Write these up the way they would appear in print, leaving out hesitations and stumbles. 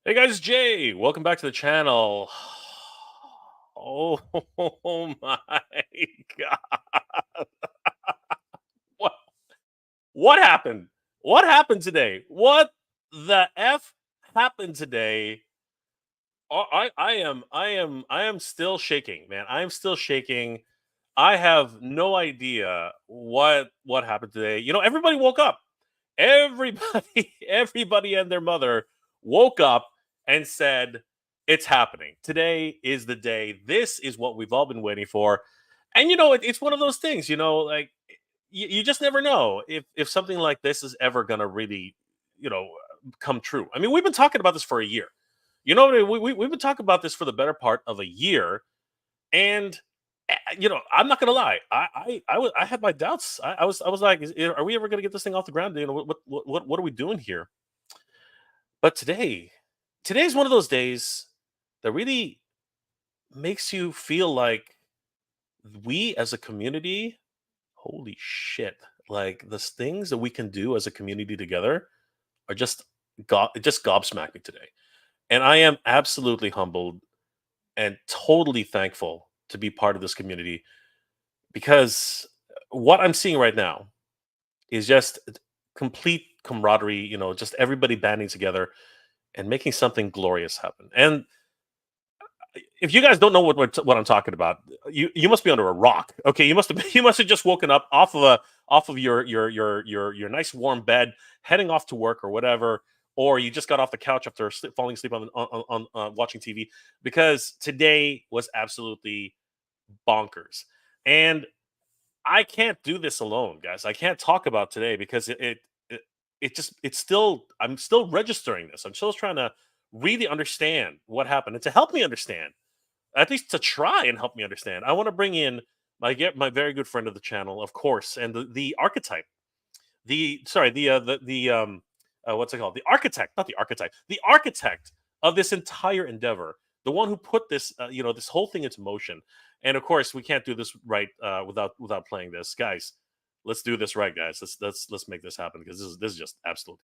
Hey guys, it's Jay. Welcome back to the channel. Oh my god. What what happened? What happened today? What the F happened today? I am still shaking, man. I am still shaking. I have no idea what happened today. Everybody woke up. Everybody, everybody and their mother woke up and said, "It's happening. Today is the day. This is what we've all been waiting for." And it's one of those things. Like you just never know if something like this is ever gonna really, you know, come true. I mean, we've been talking about this for a year. We've been talking about this for the better part of a year, and I'm not gonna lie. I had my doubts. I was like, are we ever gonna get this thing off the ground? What are we doing here? But today's one of those days that really makes you feel like we as a community, holy shit, like the things that we can do as a community together are just gobsmacking today. And I am absolutely humbled and totally thankful to be part of this community because what I'm seeing right now is just complete camaraderie, just everybody banding together and making something glorious happen. And if you guys don't know what I'm talking about, you must be under a rock. Okay, you must have just woken up off of your nice warm bed, heading off to work or whatever, or you just got off the couch after falling asleep on watching TV because today was absolutely bonkers. And I can't do this alone, guys. I can't talk about today because it's still I'm still registering this. I'm still trying to really understand what happened and to help me understand, at least to try and help me understand. I want to bring in my very good friend of the channel, of course, and the archetype, the sorry the what's it called, the architect, not the archetype, the architect of this entire endeavor, the one who put this this whole thing into motion. And of course, we can't do this right without playing this, guys. Let's do this right, guys. Let's make this happen because this is just absolute.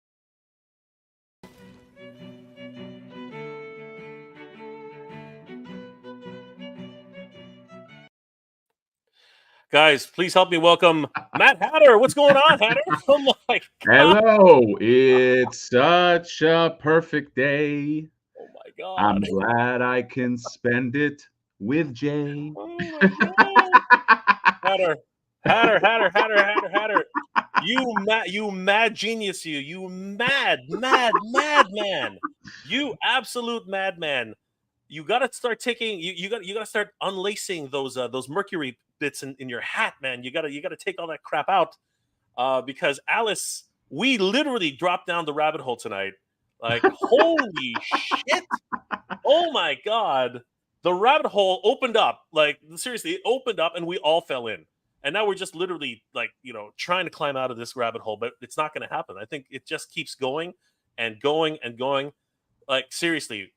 Guys, please help me welcome Matt Hatter. What's going on, Hatter? Oh my god! Hello, it's such a perfect day. Oh my god! I'm glad I can spend it with Jay. Oh my god! Hatter, Hatter. You mad genius, you mad man. You absolute madman. You gotta start taking you gotta start unlacing those mercury bits in your hat, man. You gotta take all that crap out. Because Alice, we literally dropped down the rabbit hole tonight. Like, holy shit. Oh my god. The rabbit hole opened up. Like, seriously, it opened up and we all fell in. And now we're just literally like, trying to climb out of this rabbit hole, but it's not going to happen. I think it just keeps going and going and going. Like, seriously,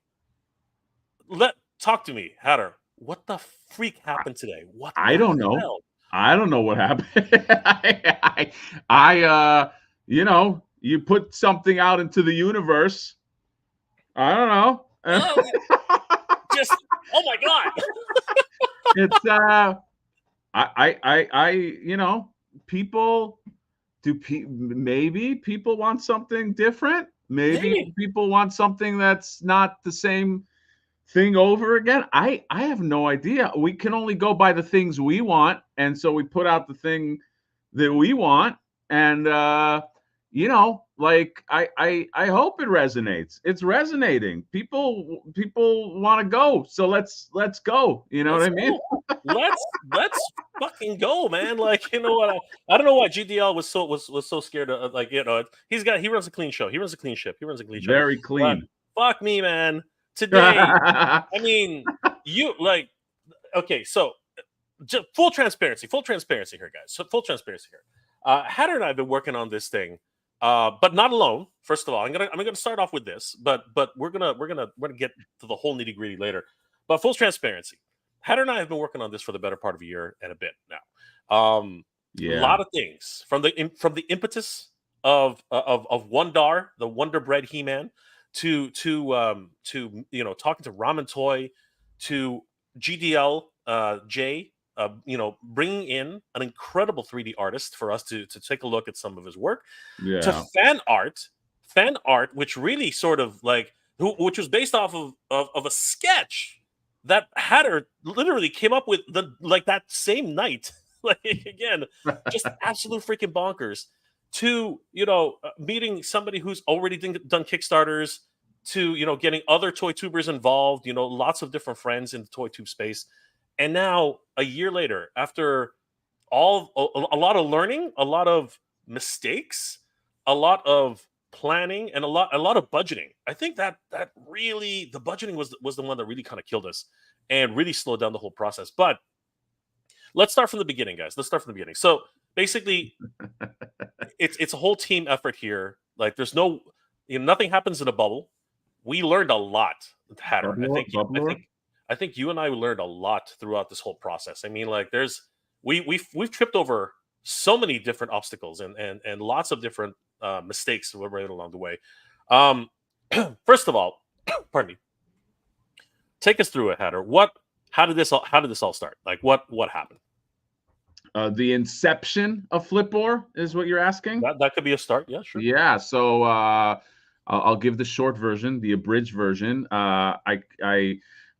talk to me, Hatter. What the freak happened today? What I the don't know. hell? I don't know what happened. You put something out into the universe. I don't know. Oh, just, oh my god. It's people maybe people want something different. Maybe people want something that's not the same thing over again. I have no idea. We can only go by the things we want, and so we put out the thing that we want, and like I hope it resonates. It's resonating. People want to go, so let's go. You know what I mean? Let's fucking go, man. Like, you know what? I don't know why GDL was so scared of, like, he runs a clean show. He runs a clean ship. He runs a clean show. Very clean. But fuck me, man. Today, I mean, okay, so just full transparency here, guys. So full transparency here. Hatter and I have been working on this thing, but not alone. First of all, I'm gonna start off with this, but we're gonna get to the whole nitty gritty later. But full transparency, Hatter and I have been working on this for the better part of a year and a bit now. A lot of things from the impetus of Wondar, the Wonder Bread He-Man, to talking to Ramen Toy, to GDL J, bringing in an incredible 3D artist for us to take a look at some of his work, to Yeah. fan art, which really sort of like which was based off of a sketch that Hatter literally came up with that same night. Like, again, just absolute freaking bonkers. To meeting somebody who's already done Kickstarters, to getting other toy tubers involved, lots of different friends in the toy tube space. And now a year later, after a lot of learning, a lot of mistakes, a lot of planning, and a lot of budgeting. I think that really, the budgeting was the one that really kind of killed us and really slowed down the whole process. But let's start from the beginning, guys. Let's start from the beginning. So basically, it's a whole team effort here. Like, there's no, nothing happens in a bubble. We learned a lot, Hatter. I think you and I learned a lot throughout this whole process. I mean, like, we've tripped over so many different obstacles and lots of different mistakes right along the way. First of all, pardon me. Take us through it, Hatter. How did this all start? Like, what happened? The inception of Flip-Or is what you're asking? That could be a start. Yeah, sure. Yeah. So I'll give the short version, the abridged version.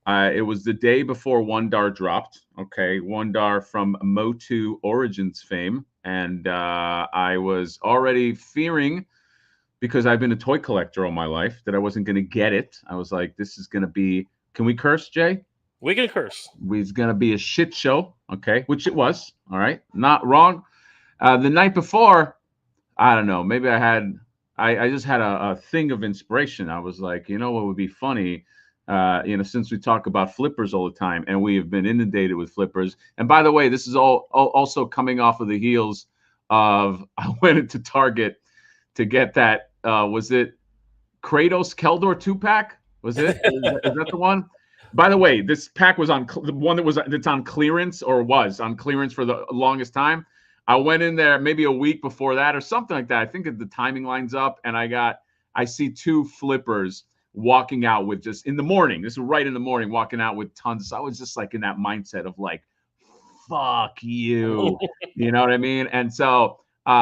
It was the day before Wondar dropped. Okay, Wondar from Motu Origins fame, and I was already fearing, because I've been a toy collector all my life, that I wasn't going to get it. I was like, this is going to be. Can we curse, Jay? We can curse. It's going to be a shit show. Okay, which it was. All right, not wrong. The night before, I don't know. Maybe I just had a thing of inspiration. I was like, what would be funny? Since we talk about flippers all the time, and we have been inundated with flippers. And by the way, this is all also coming off of the heels of I went into Target to get that. Was it Kratos Keldor 2-pack? Was it? Is that the one? By the way, this pack was on the one that's on clearance, or was on clearance for the longest time. I went in there maybe a week before that or something like that. I think the timing lines up, and I see two flippers walking out with, just in the morning. This is right in the morning, walking out with tons. I was just like in that mindset of like, fuck you. You know what I mean? And so the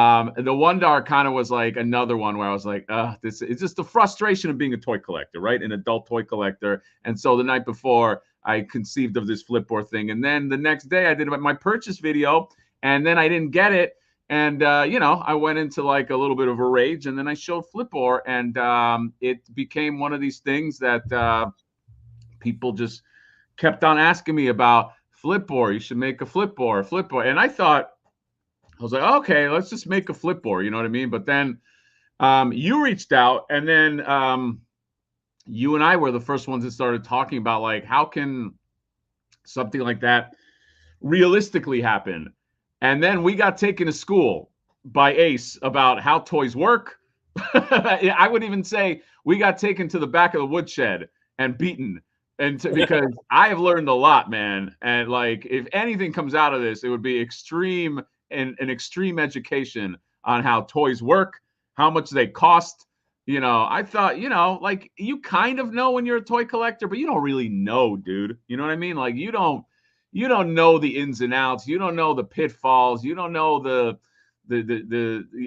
Wondar kind of was like another one where I was like, it's just the frustration of being a toy collector, right? An adult toy collector. And so the night before, I conceived of this Flip-Or thing. And then the next day I did my purchase video, and then I didn't get it. And, I went into like a little bit of a rage, and then I showed Flip-Or, and it became one of these things that people just kept on asking me about. Flip-Or, you should make a Flip-Or. And I was like, okay, let's just make a Flip-Or, you know what I mean? But then you reached out, and then you and I were the first ones that started talking about, like, how can something like that realistically happen? And then we got taken to school by Ace about how toys work. I would even say we got taken to the back of the woodshed and beaten. Because I have learned a lot, man. And like, if anything comes out of this, it would be extreme and an extreme education on how toys work, how much they cost. I thought, like, you kind of know when you're a toy collector, but you don't really know, dude. You know what I mean? Like, you don't know the ins and outs. You don't know the pitfalls. You don't know the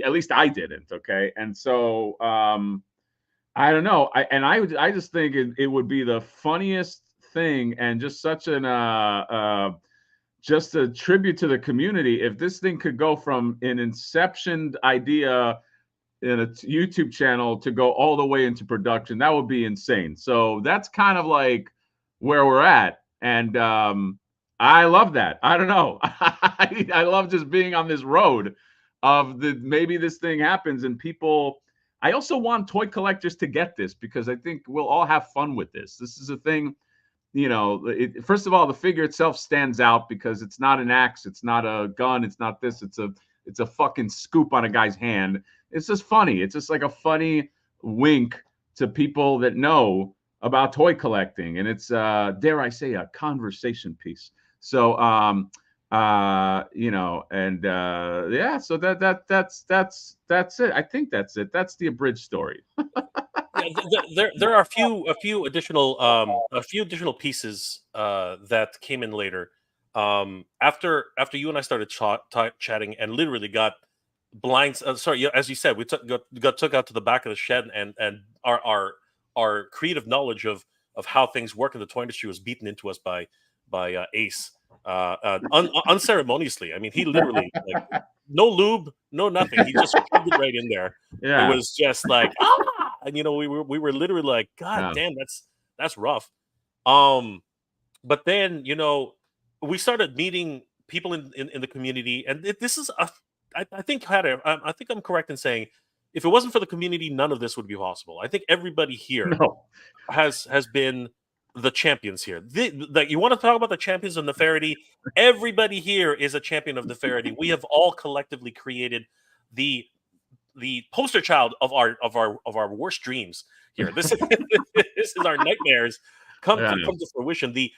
at least I didn't. Okay. And so, I don't know. I just think it would be the funniest thing, and just such just a tribute to the community if this thing could go from an inception idea in a YouTube channel to go all the way into production. That would be insane. So that's kind of like where we're at, and I love that. I don't know. I love just being on this road of maybe this thing happens and people. I also want toy collectors to get this, because I think we'll all have fun with this. This is a thing, first of all, the figure itself stands out because it's not an axe, it's not a gun, it's not this, it's a fucking scoop on a guy's hand. It's just funny. It's just like a funny wink to people that know about toy collecting, and it's dare I say, a conversation piece. So yeah, so that's it. I think that's it. That's the abridged story. Yeah, there are a few additional pieces that came in later. After you and I started chatting and literally got blinds. Sorry, yeah, as you said, we got took out to the back of the shed, and our creative knowledge of how things work in the toy industry was beaten into us by Ace, unceremoniously. I mean, he literally, like, no lube, no nothing. He just shoved it right in there. It Yeah. was just like, ah, and we were literally like, God Yeah. damn, that's rough. Um, but then, we started meeting people in the community, and this is I think, Hatter, I think I'm correct in saying, if it wasn't for the community, none of this would be possible. I think everybody here No. has been the champions here. Like, you want to talk about the champions of Nefarity? Everybody here is a champion of Nefarity. We have all collectively created the poster child of our worst dreams here. This is this is our nightmares come Yeah. to fruition. The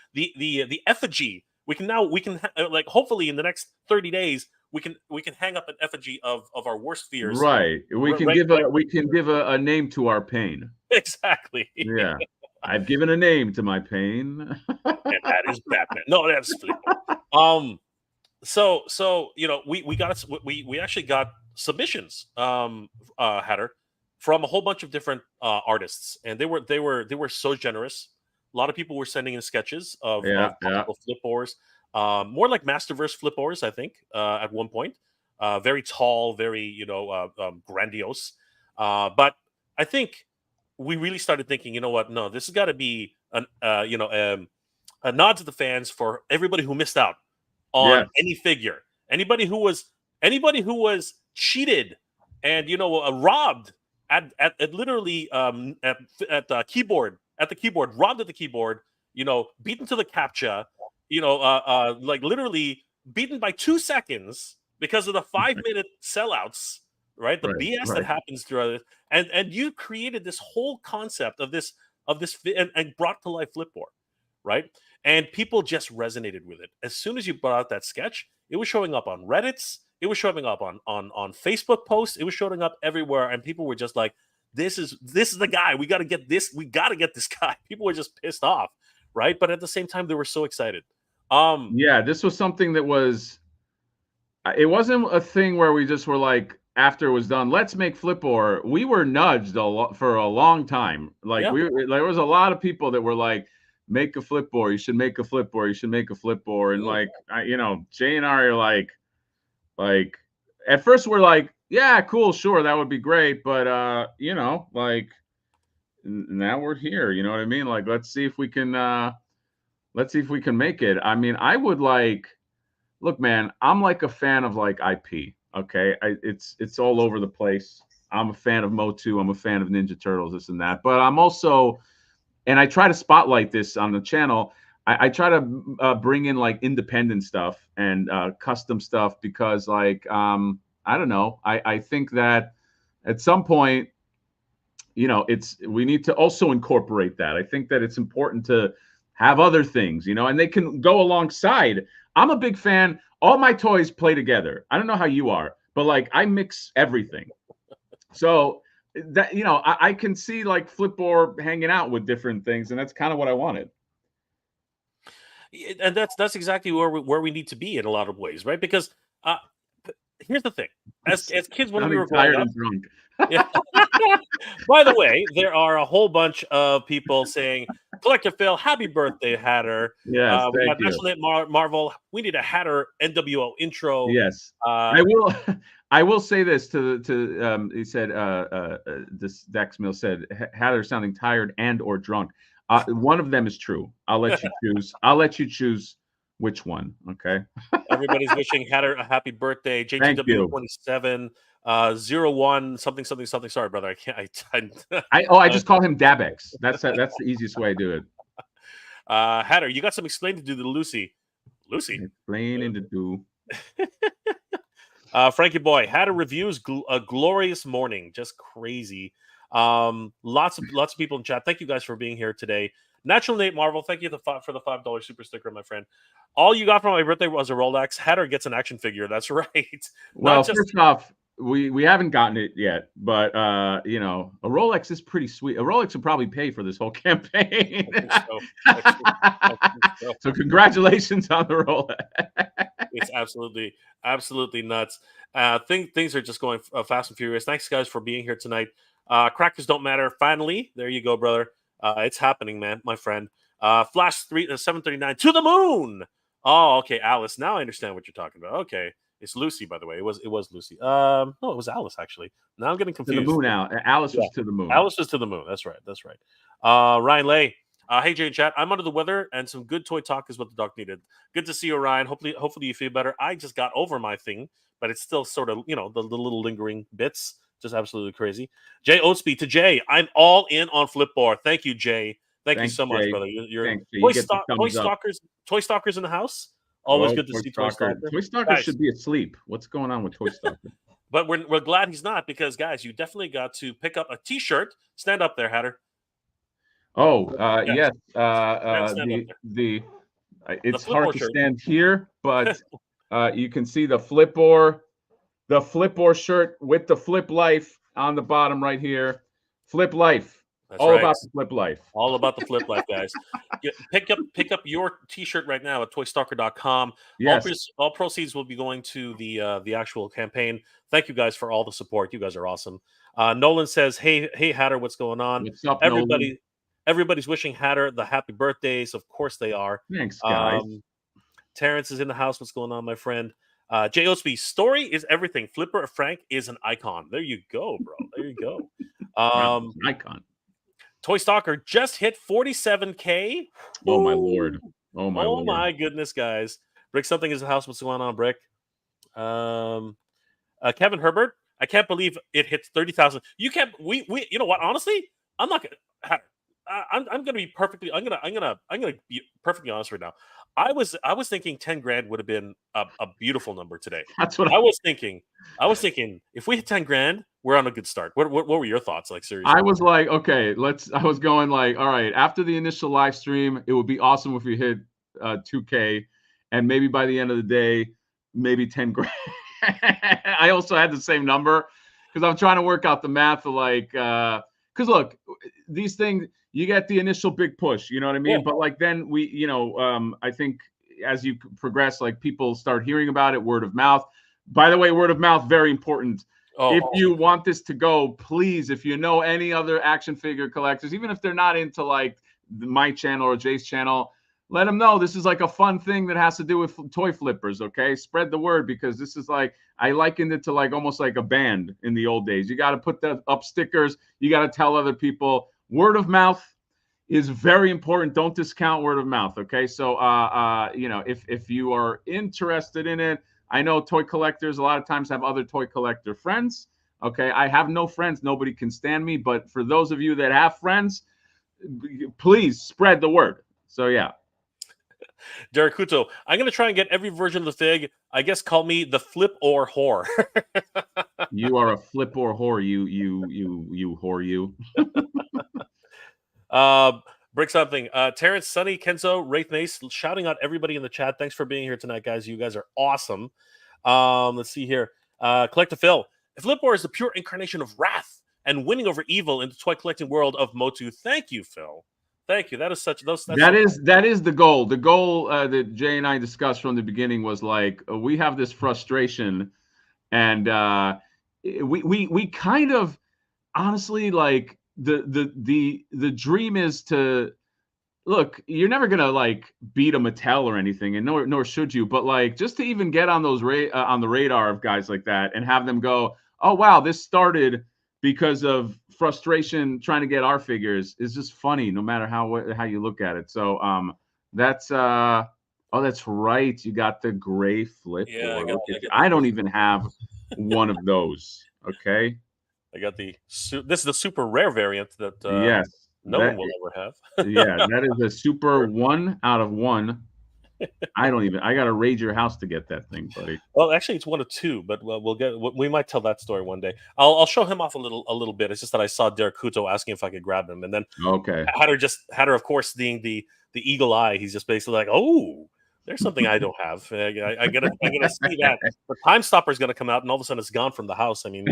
effigy. Like, hopefully in the next 30 days we can hang up an effigy of our worst fears. Right. We can Right, give right. a name to our pain. Exactly. Yeah. I've given a name to my pain. And that is Batman. No, that's Flip-Or. So we actually got submissions, Hatter, from a whole bunch of different artists, and they were so generous. A lot of people were sending in sketches Yeah, of yeah. possible Flip-Ors, more like Masterverse Flip-Ors, I think, at one point. Very tall, very, grandiose. But I think we really started thinking, you know what? No, this has got to be a nod to the fans for everybody who missed out on Yes. any figure, anybody who was cheated and, robbed at literally, at the keyboard, robbed at the keyboard, beaten to the captcha, like, literally beaten by 2 seconds because of the 5-minute sellouts, right? The Right, BS that right. happens throughout it, and you created this whole concept and brought to life Flip-Or, right? And people just resonated with it. As soon as you brought out that sketch, it was showing up on Reddit's, it was showing up on Facebook posts, it was showing up everywhere, and people were just like, "This is the guy. We got to get this. We got to get this guy." People were just pissed off, right? But at the same time, they were so excited. Yeah, this was something that was it wasn't a thing where we just were like, after it was done, let's make Flip-Or. We were nudged for a long time. Like, Yeah, there was a lot of people that were like, make a Flip-Or. You should make a Flip-Or. You should make a Flip-Or. And mm, like, Jay and I are like, at first we're like, yeah, cool, sure, that would be great, but like, now we're here. You know what I mean? Like, let's see if we can make it. I mean, I would like. Look, man, I'm like a fan of like IP. Okay, it's all over the place. I'm a fan of Motu. I'm a fan of Ninja Turtles, this and that. But I'm also, and I try to spotlight this on the channel. I try to bring in like independent stuff and custom stuff because, like, I don't know. I think that at some point, we need to also incorporate that. I think that it's important to have other things, and they can go alongside. I'm a big fan. All my toys play together. I don't know how you are, but like, I mix everything. So that, I can see like Flip-Or hanging out with different things, and that's kind of what I wanted. and that's exactly where we need to be in a lot of ways, right? Because here's the thing: as kids, when we Sounding were growing tired up, and drunk. yeah. By the way, there are a whole bunch of people saying, "Collector Phil, happy birthday, Hatter." Yes, We thank got you. National Net Marvel. We need a Hatter NWO intro. Yes, Uh, I will. I will say this he said, this Dex Mill said, Hatter sounding tired and or drunk. One of them is true. I'll let you choose. I'll let you choose which one. Okay. Everybody's wishing Hatter a happy birthday. Thank JTW you. 27 01 something something something. Sorry, brother. I can't. I just call him Dabex. That's the easiest way to do it. Hatter, you got some explain to do to Lucy. Lucy. Explaining to do. Frankie Boy, Hatter reviews a glorious morning, just crazy. Lots of people in chat. Thank you guys for being here today. Natural Nate Marvel, thank you for the $5 super sticker, my friend. All you got for my birthday was a Rolex. Hatter gets an action figure. That's right. Well, Not just first off, we haven't gotten it yet, but you know, a Rolex is pretty sweet. A Rolex would probably pay for this whole campaign. I think so. I think so. So congratulations on the Rolex. It's absolutely nuts. Things are just going fast and furious. Thanks, guys, for being here tonight. Crackers don't matter. Finally, there you go, brother. It's happening, man, my friend. Flash 739 to the moon. Oh, okay, Alice. Now I understand what you're talking about. Okay, it's Lucy, by the way. It was Lucy. No, it was Alice actually. Now I'm getting To confused. the moon out. Alice was to the moon. Alice was to the moon. That's right. Ryan Lay. Hey Jay and chat. I'm under the weather, and some good toy talk is what the dog needed. Good to see you, Ryan. Hopefully you feel better. I just got over my thing, but it's still sort of, you know, the little lingering bits. Just absolutely crazy. Jay Oatsby to Jay. I'm all in on Flip-Or. Thank you, Jay. Thanks you so much, brother. You're Toy Stalkers in the house. Always good to see Toy Stalker. Toy Stalker should be asleep. What's going on with Toy Stalker? But we're glad he's not, because guys, you definitely got to pick up a T-shirt. Stand up there, Hatter. Oh, yes. It's hard to stand here, but you can see the Flip-Or shirt with the Flip Life on the bottom right here. Flip Life. That's all right. About the Flip Life. All about the Flip Life, guys. Pick up your T-shirt right now at toystalker.com. Yes. All proceeds will be going to the actual campaign. Thank you guys for all the support. You guys are awesome. Nolan says, "Hey Hatter, what's going on?" What's up, Nolan? Everybody's wishing Hatter the happy birthdays. Of course they are. Thanks, guys. Terrence is in the house. What's going on, my friend? Jay Oatsby, story is everything. Flipper Frank is an icon. There you go, bro. There you go. Icon. Toy Stalker just hit 47K. Oh my lord. Oh my lord. My goodness, guys. Brick something is in the house. What's going on, Brick? Kevin Herbert, I can't believe it hits 30,000. You can't. We. You know what? Honestly, I'm not gonna. I'm gonna be perfectly. I'm gonna be perfectly honest right now. I was thinking 10 grand would have been a beautiful number today. That's what I was thinking. If we hit 10 grand, we're on a good start. What were your thoughts? Like, seriously, I was like, okay, I was going like, all right, after the initial live stream, it would be awesome if we hit 2K, and maybe by the end of the day, maybe 10 grand. I also had the same number because I'm trying to work out the math of like, because look, these things, you get the initial big push, you know what I mean? Yeah. But like then we, I think as you progress, like people start hearing about it, word of mouth. By the way, word of mouth, very important. If you want this to go, please, if you know any other action figure collectors, even if they're not into like my channel or Jay's channel, let them know this is like a fun thing that has to do with toy flippers, okay? Spread the word, because this is like, I likened it to like almost like a band in the old days. You got to put that up stickers. You got to tell other people. Word of mouth is very important. Don't discount word of mouth, okay? So, if you are interested in it, I know toy collectors a lot of times have other toy collector friends, okay? I have no friends. Nobody can stand me. But for those of you that have friends, please spread the word. So, yeah. Derek Kuto, I'm going to try and get every version of the fig. I guess call me the Flip-Or whore. You are a Flip-Or whore, you whore, you. Brick something. Terrence, Sunny, Kenzo, Wraith Mace, shouting out everybody in the chat. Thanks for being here tonight, guys. You guys are awesome. Let's see here. Collector Phil. Flip-Or is the pure incarnation of wrath and winning over evil in the toy collecting world of Motu. Thank you, Phil. Thank you. That is such. That is the goal. The goal that Jay and I discussed from the beginning was like we have this frustration, and we kind of honestly like the dream is to look. You're never gonna like beat a Mattel or anything, and nor should you. But like just to even get on those on the radar of guys like that and have them go, oh wow, this started because of frustration trying to get our figures is just funny, no matter how you look at it. So that's that's right. You got the gray Flip. Yeah, I don't even have one of those. Okay. I got this is the super rare variant that yes, no one will ever have. Yeah, that is a super 1 out of 1. I got to raid your house to get that thing, buddy. Well, actually, it's 1 of 2, but we might tell that story one day. I'll show him off a little bit. It's just that I saw Derek Kuto asking if I could grab him, and then okay, Hatter, of course, being the eagle eye, he's just basically like, oh, There's something I don't have. I gotta see that. The time stopper is gonna come out, and all of a sudden it's gone from the house. I mean,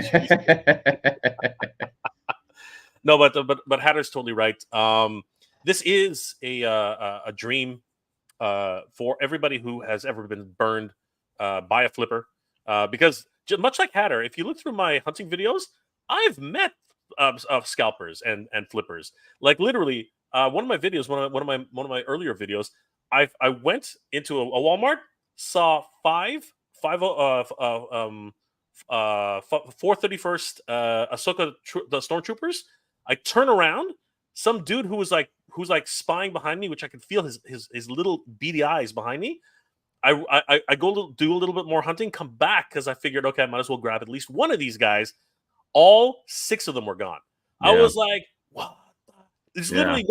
no, but Hatter's totally right. This is a dream for everybody who has ever been burned by a flipper. Because much like Hatter, if you look through my hunting videos, I've met scalpers and flippers. Like literally, one of my videos, one of my earlier videos, I went into a Walmart, saw 431st Ahsoka the stormtroopers. I turn around, some dude who's like spying behind me, which I could feel his little beady eyes behind me. I go do a little bit more hunting, come back because I figured, okay, I might as well grab at least one of these guys. All 6 of them were gone. Yeah. I was like, what? There's literally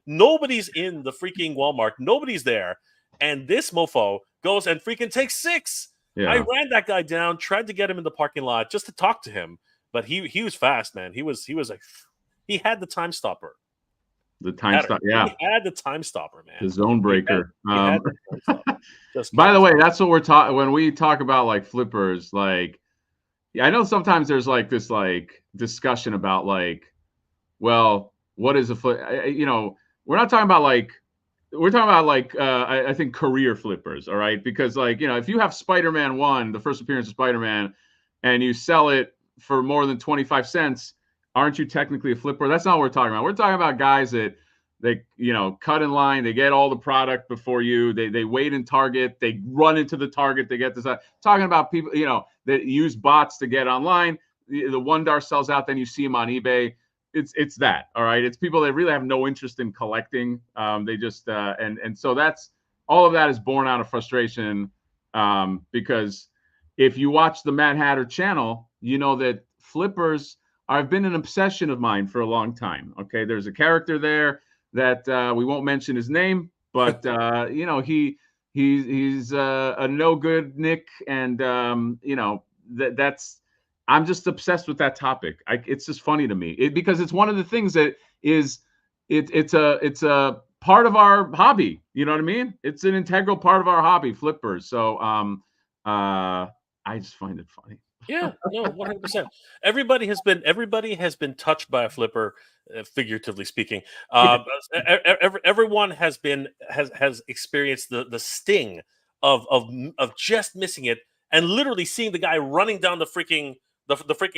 nobody's in the freaking Walmart. Nobody's there. And this mofo goes and freaking takes 6. Yeah. I ran that guy down, tried to get him in the parking lot just to talk to him. But he was fast, man. He was like, he had the time stopper. The time stopper, yeah. He had the time stopper, man. The zone breaker. By the way, that's what we're talking when we talk about like flippers. Like, I know sometimes there's like this like discussion about like, well, what is a flip? We're not talking about like, we're talking about like I think career flippers, all right? Because like if you have Spider-Man 1, the first appearance of Spider-Man, and you sell it for more than 25 cents. Aren't you technically a flipper? That's not what we're talking about. We're talking about guys that they cut in line, they get all the product before you, they wait in Target, they run into the Target, they get this. Talking about people that use bots to get online. The $1 sells out, then you see them on eBay. It's that, all right. It's people that really have no interest in collecting. They just and so that's all of that is born out of frustration. Because if you watch the Mad Hatter channel, you know that flippers have been an obsession of mine for a long time. Okay, there's a character there that we won't mention his name, but he's a no good Nick, and that's I'm just obsessed with that topic. It's just funny to me because it's one of the things that is it's a part of our hobby. You know what I mean? It's an integral part of our hobby, flippers. So I just find it funny. Yeah, no, 100%. Everybody has been touched by a flipper, figuratively speaking. Everyone has experienced the sting of just missing it and literally seeing the guy running down the freaking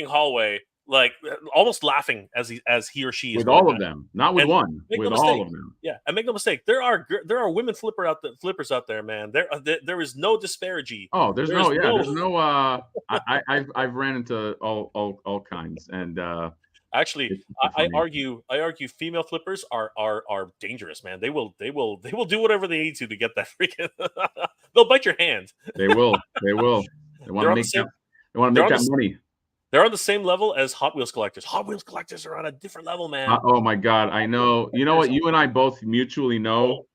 hallway, like almost laughing as he or she is with all of them, not with one, with all of them. Yeah, and make no mistake, there are women flippers out there, man. There is no disparity. Oh, there's no. I've ran into all kinds, and actually, I argue female flippers are dangerous, man. They will do whatever they need to get that freaking. They'll bite your hand. They will. They want to make that money. They're on the same level as Hot Wheels collectors. Hot Wheels collectors are on a different level, man. Oh my God, I know. You know what? You and I both mutually know.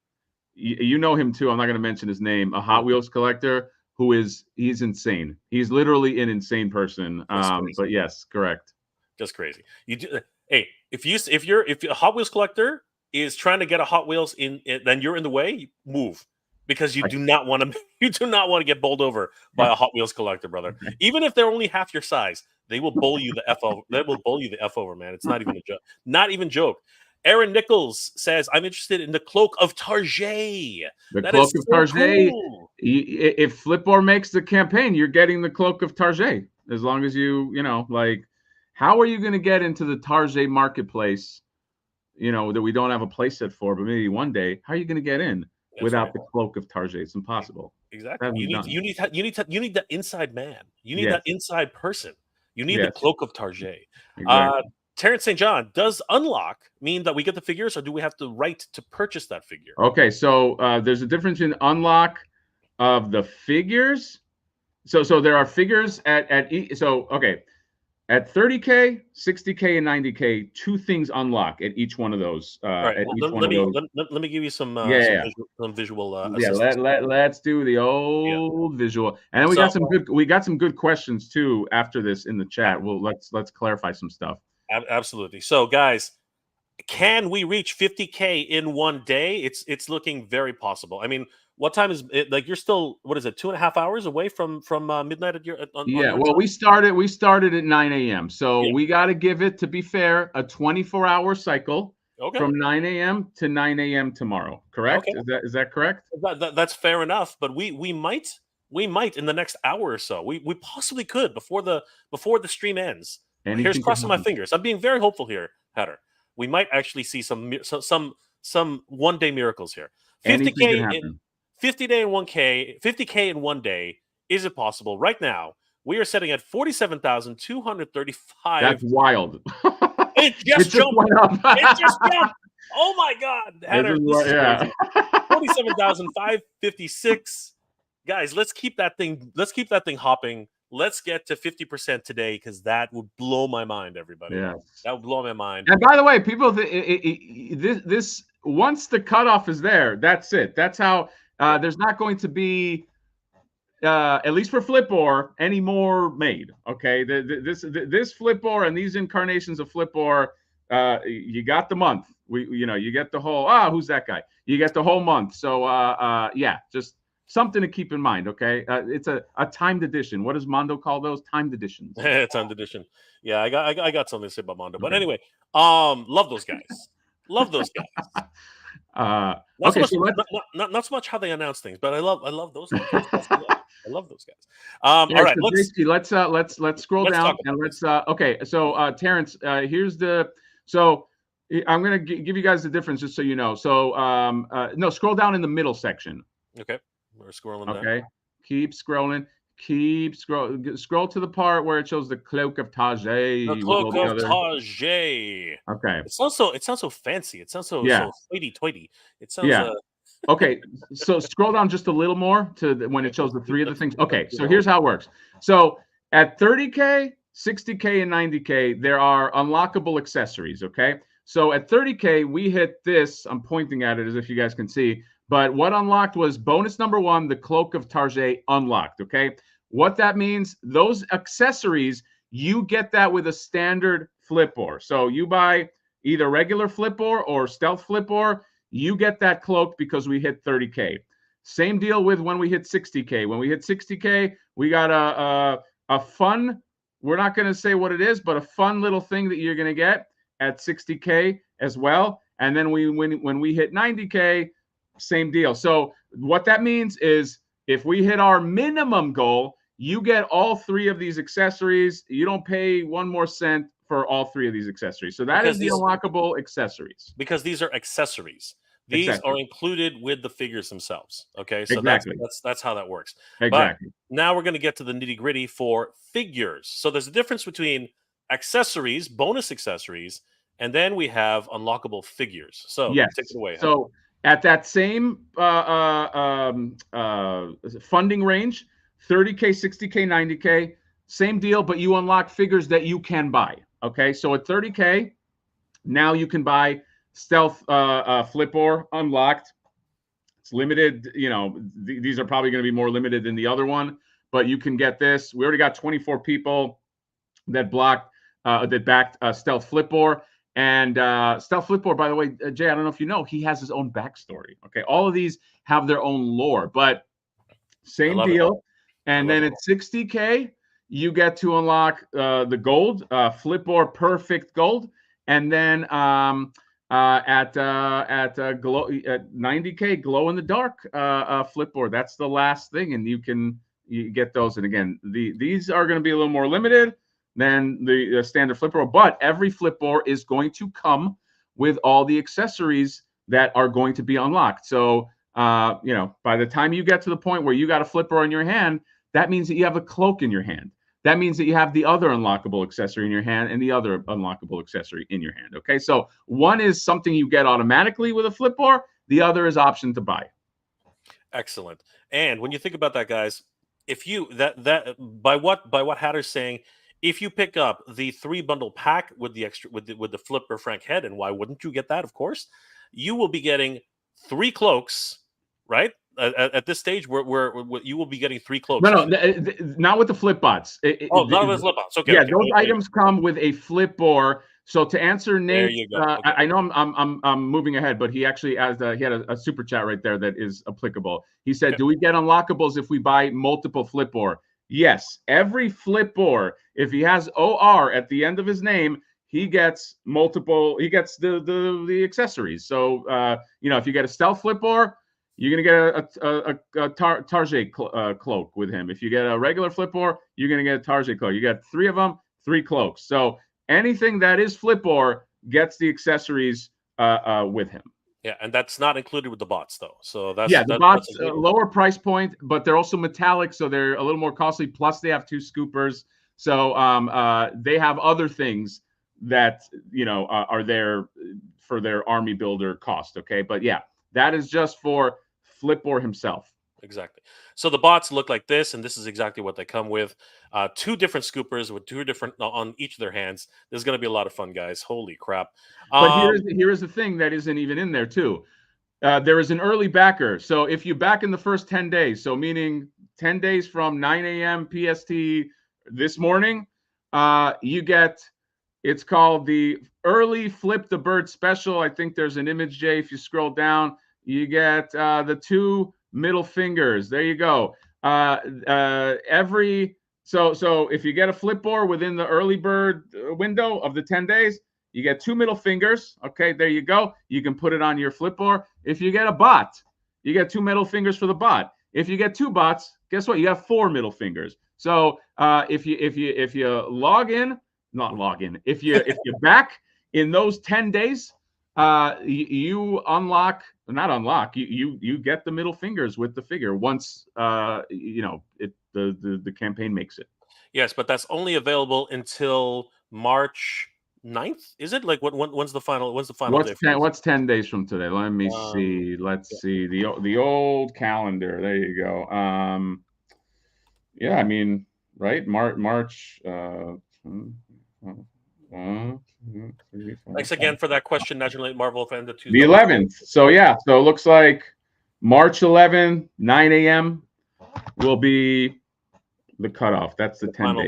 You know him too. I'm not going to mention his name. A Hot Wheels collector he's insane. He's literally an insane person. But yes, correct. Just crazy. Hey, if a Hot Wheels collector is trying to get a Hot Wheels then you're in the way. Move. Because you do not want to get bowled over by a Hot Wheels collector, brother. Even if they're only half your size, they will bowl you the F over. They will bowl you the F over, man. It's not even a joke. Not even joke. Aaron Nichols says, I'm interested in the Cloak of Tarjay. The Cloak of Tarjay. Cool. If Flip-Or makes the campaign, you're getting the Cloak of Tarjay. As long as how are you going to get into the Tarjay marketplace, that we don't have a place set for, but maybe one day, how are you going to get in? That's without the Cloak of Tarjay? It's impossible. Exactly. You need that inside man. You need that inside person. You need the Cloak of Tarjay. Exactly. Terrence St. John, does unlock mean that we get the figures, or do we have the right to purchase that figure? Okay, so there's a difference in unlock of the figures. So there are figures at okay. At 30K, 60K, and 90K, 2 things unlock at each one of those. Right. Let me give you some visual. Let's do the old visual, and then we got some good questions too after this in the chat. Well, let's clarify some stuff. Absolutely. So, guys, can we reach 50K in one day? It's looking very possible. I mean, what time is it? Like, you're still, what is it, 2.5 hours away from midnight at on Yeah, your well, time? we started at 9 a.m. So Yeah. we got to give it, to be fair, a 24-hour cycle Okay. from 9 a.m. to 9 a.m. tomorrow. Correct? Okay. Is that correct? That's fair enough. But we might in the next hour or so. We possibly could before the stream ends. Here's Anything can crossing my happen. fingers. I'm being very hopeful here, Hatter. We might actually see some one day miracles here. Anything can 50K in happen. 50K in 1K, 50K in one day. Is it possible? Right now, we are sitting at 47,235. That's wild. It It just just jumped. went up. It just jumped. Oh my God, Hatter, this is Yeah. crazy. 47,556. Guys, let's keep that thing hopping. Let's get to 50% today, because that would blow my mind, everybody. Yeah. That would blow my mind. And by the way, people, this once the cutoff is there, that's it. That's how there's not going to be, at least for Flip-Or, any more made. Okay, this Flip-Or and these incarnations of Flip-Or, you got the month. You get the whole, who's that guy? You get the whole month. So yeah, just something to keep in mind. Okay, it's a timed edition. What does Mondo call those? Timed editions. Timed edition. Yeah, I got something to say about Mondo. But Okay. anyway, love those guys. Love those guys. Not Okay, so much, not so much how they announce things, but I love those guys. I love those guys. All right, let's scroll down and let's okay. So Terrence, here's the, so I'm gonna give you guys the difference just so you know. So no, scroll down in the middle section. Okay, we're scrolling down. Okay, keep scrolling. Scroll to the part where it shows the cloak of Tajay. The cloak of Tajay. Okay. It sounds so fancy. It sounds so hoity-toity. It sounds Okay, so scroll down just a little more to when it shows the three of the things. Okay, so here's how it works. So at 30K, 60K, and 90K, there are unlockable accessories. Okay, so at 30K, we hit this. I'm pointing at it as if you guys can see. But what unlocked was bonus number 1, the Cloak of Tarjay unlocked. Okay, what that means, those accessories, you get that with a standard Flip-Or. So you buy either regular Flip-Or or stealth Flip-Or, you get that cloak because we hit 30K. Same deal with when we hit 60K. When we hit 60K, we got a fun, we're not going to say what it is, but a fun little thing that you're going to get at 60K as well. And then when we hit 90K, same deal. So what that means is if we hit our minimum goal, you get all 3 of these accessories. You don't pay 1 more cent for all 3 of these accessories. So that is the unlockable accessories. Because these are accessories. These are included with the figures themselves. Okay, so that's how that works. Exactly. But now we're going to get to the nitty-gritty for figures. So there's a difference between accessories, bonus accessories, and then we have unlockable figures. So yes. Take it away. So at that same funding range, 30K, 60K, 90K, same deal, but you unlock figures that you can buy. Okay, so at 30K, now you can buy stealth Flip-Or unlocked. It's limited. These are probably going to be more limited than the other one, but you can get this. We already got 24 people that backed stealth Flip-Or. And stealth Flip-Or, by the way, Jay, I don't know if you know, he has his own backstory. Okay, all of these have their own lore, but same deal. And then at 60K, you get to unlock the gold, Flip-Or Perfect Gold, and then at 90K, glow in the dark Flip-Or. That's the last thing, and you get those. And again, these are going to be a little more limited than the standard Flip-Or, but every Flip-Or is going to come with all the accessories that are going to be unlocked. So, by the time you get to the point where you got a Flip-Or in your hand, that means that you have a cloak in your hand. That means that you have the other unlockable accessory in your hand and the other unlockable accessory in your hand. Okay, so one is something you get automatically with a Flip-Or. The other is option to buy. Excellent. And when you think about that, guys, if you by what Hatter's saying, if you pick up the 3 bundle pack with the extra with the Flip-Or Frank head, and why wouldn't you get that? Of course, you will be getting 3 cloaks, right? At this stage, where you will be getting 3 cloaks. No, not with the flip bots. Not with flip bots. Okay. Yeah, those items come with a Flip-Or So to answer There Nate, you go. Okay. I know I'm moving ahead, but he actually he had a super chat right there that is applicable. He said, Okay. "Do we get unlockables if we buy multiple Flip-Or?" Yes, every Flip-Or, if he has OR at the end of his name, he gets multiple. He gets the accessories. So if you get a stealth Flip-Or, you're gonna get a Target cloak with him. If you get a regular Flip-Or, you're gonna get a Target cloak. You got 3 of them, 3 cloaks. So anything that is Flip-Or gets the accessories with him. Yeah, and that's not included with the bots though. So that's The bots lower price point, but they're also metallic, so they're a little more costly. Plus, they have 2 scoopers, so they have other things that are there for their army builder cost. Okay, but yeah, that is just for Flip-Or himself. Exactly. So the bots look like this, and this is exactly what they come with. 2 different scoopers with 2 different on each of their hands. This is going to be a lot of fun, guys. Holy crap! But here is the thing that isn't even in there too. There is an early backer. So if you back in the first 10 days, so meaning 10 days from 9 a.m. PST this morning, you get, it's called the early Flip the Bird special. I think there's an image, Jay. If you scroll down, you get the 2 middle fingers. There you go. So if you get a Flip-Or within the early bird window of the 10 days, you get 2 middle fingers. Okay, there you go. You can put it on your Flip-Or. If you get a bot, you get 2 middle fingers for the bot. If you get 2 bots, guess what? You have 4 middle fingers. So if you log in, not log in. If you back in those 10 days, you unlock, not unlock. You get the middle fingers with the figure once the campaign makes it. Yes, but that's only available until March 9th. Is it like when's the final? When's the final day? What's 10 days from today? Let me see. Let's see the old calendar. There you go. Yeah, I mean, right? March. 1, 2, 3, 4, Thanks again for that question, National Marvel fan. The 11th. So yeah, so it looks like March 11th, 9 a.m. will be the cutoff. That's the 10 days.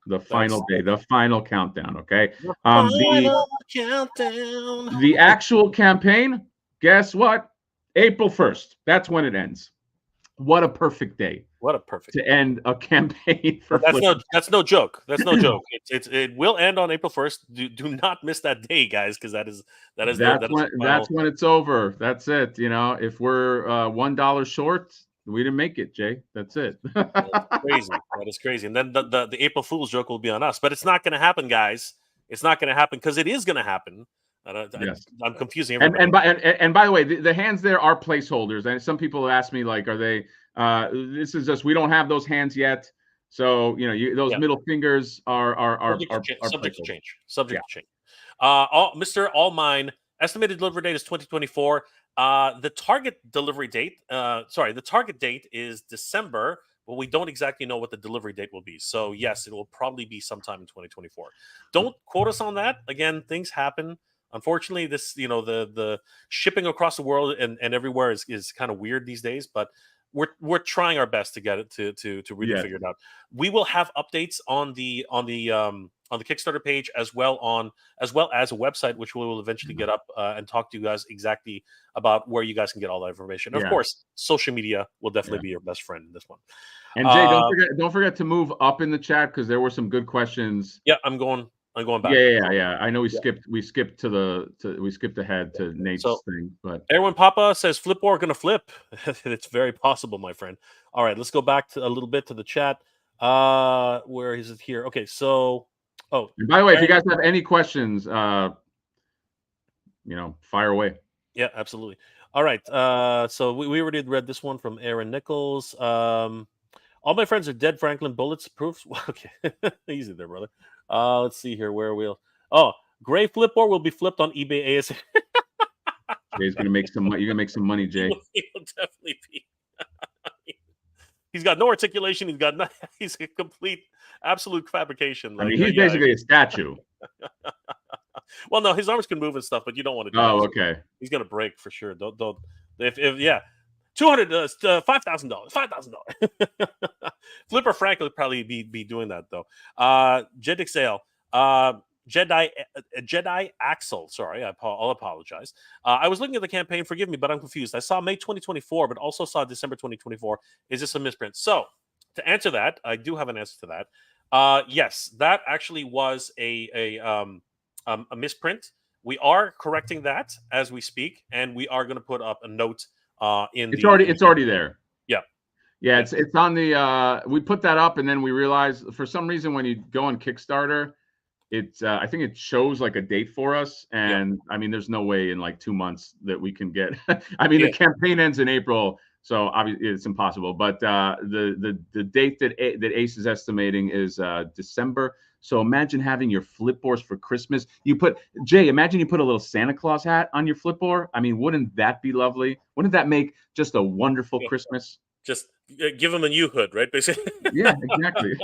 The final day, the final countdown. Okay. Final countdown. The actual campaign, guess what? April 1st. That's when it ends. What a perfect day. What a perfect to end a campaign for that's no joke. That's no joke. It will end on April 1st. Do not miss that day, guys, because that's when it's over. That's it. If we're $1 short, we didn't make it, Jay. That's it. That's crazy. That is crazy. And then the April Fool's joke will be on us. But it's not going to happen, guys. It's not going to happen because it is going to happen. Yes. I'm confusing everybody. And by the way, the hands there are placeholders. And some people ask me, like, are they? This is just, we don't have those hands yet. So those middle fingers are subject to change. Subject to change. Mr. All Mine, estimated delivery date is 2024. The target delivery date, the target date is December, but we don't exactly know what the delivery date will be. So yes, it will probably be sometime in 2024. Don't quote us on that. Again, things happen. Unfortunately, this, the shipping across the world and everywhere is kind of weird these days, but we're trying our best to get it to really figure it out. We will have updates on the Kickstarter page as well as a website, which we will eventually get up and talk to you guys exactly about where you guys can get all that information. Of course, social media will definitely be your best friend in this one. And Jay, don't forget to move up in the chat because there were some good questions. Yeah, I'm going back. Yeah. I know we skipped ahead to Nate's thing, but Erwin Papa says Flip-Or gonna flip. It's very possible, my friend. All right, let's go back to a little bit to the chat. Where is it here? Okay, so and by the way, if you guys have any questions, fire away. Yeah, absolutely. All right. So we already read this one from Aaron Nichols. All my friends are dead. Franklin bullets proofs. Okay, easy there, brother. Let's see here where Gray Flip-Or will be flipped on eBay ASAP. Jay's gonna make some money. You're gonna make some money, Jay. He'll definitely be. He's got no articulation. He's a complete, absolute fabrication. I mean, he's basically a statue. Well, no, his arms can move and stuff, but you don't want to do that. Oh, okay. He's gonna break for sure. Don't. If $200, $5,000, $5,000. Flip-Or Frank will probably be doing that though. Jedix Sale. Jedi Axel. Sorry, I'll apologize. I was looking at the campaign. Forgive me, but I'm confused. I saw May 2024, but also saw December 2024. Is this a misprint? So, to answer that, I do have an answer to that. Yes, that actually was a misprint. We are correcting that as we speak, and we are going to put up a note it's already there. Yeah. Yeah, it's on the we put that up, and then we realized for some reason when you go on Kickstarter, it's I think it shows like a date for us, and I mean there's no way in like 2 months that we can get I mean the campaign ends in April, so obviously it's impossible, but the date that Ace is estimating is December. So imagine having your Flip-Ors for Christmas. Imagine you put a little Santa Claus hat on your Flip-Or. I mean, wouldn't that be lovely? Wouldn't that make just a wonderful Christmas? Just give him a new hood, right? Basically. Yeah, exactly.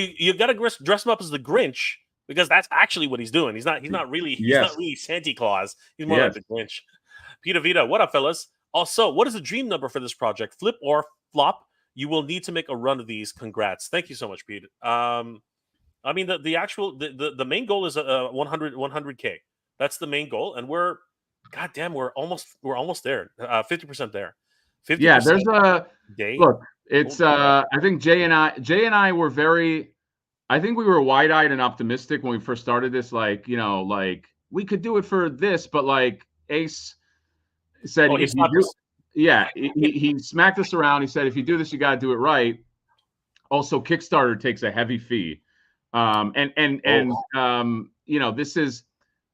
You got to dress him up as the Grinch, because that's actually what he's doing. He's not really Santa Claus. He's more like the Grinch. Peter Vita, what up, fellas? Also, what is the dream number for this project? Flip or flop? You will need to make a run of these. Congrats. Thank you so much, Pete. I mean, the main goal is 100K. That's the main goal, and we're almost there. 50% there. 50%. Yeah, there's a day. Look, it's I think Jay and I were I think we were wide-eyed and optimistic when we first started this. Like, like we could do it for this, but like Ace said, if you do. Yeah, he smacked us around. He said, if you do this, you got to do it right. Also, Kickstarter takes a heavy fee. This is,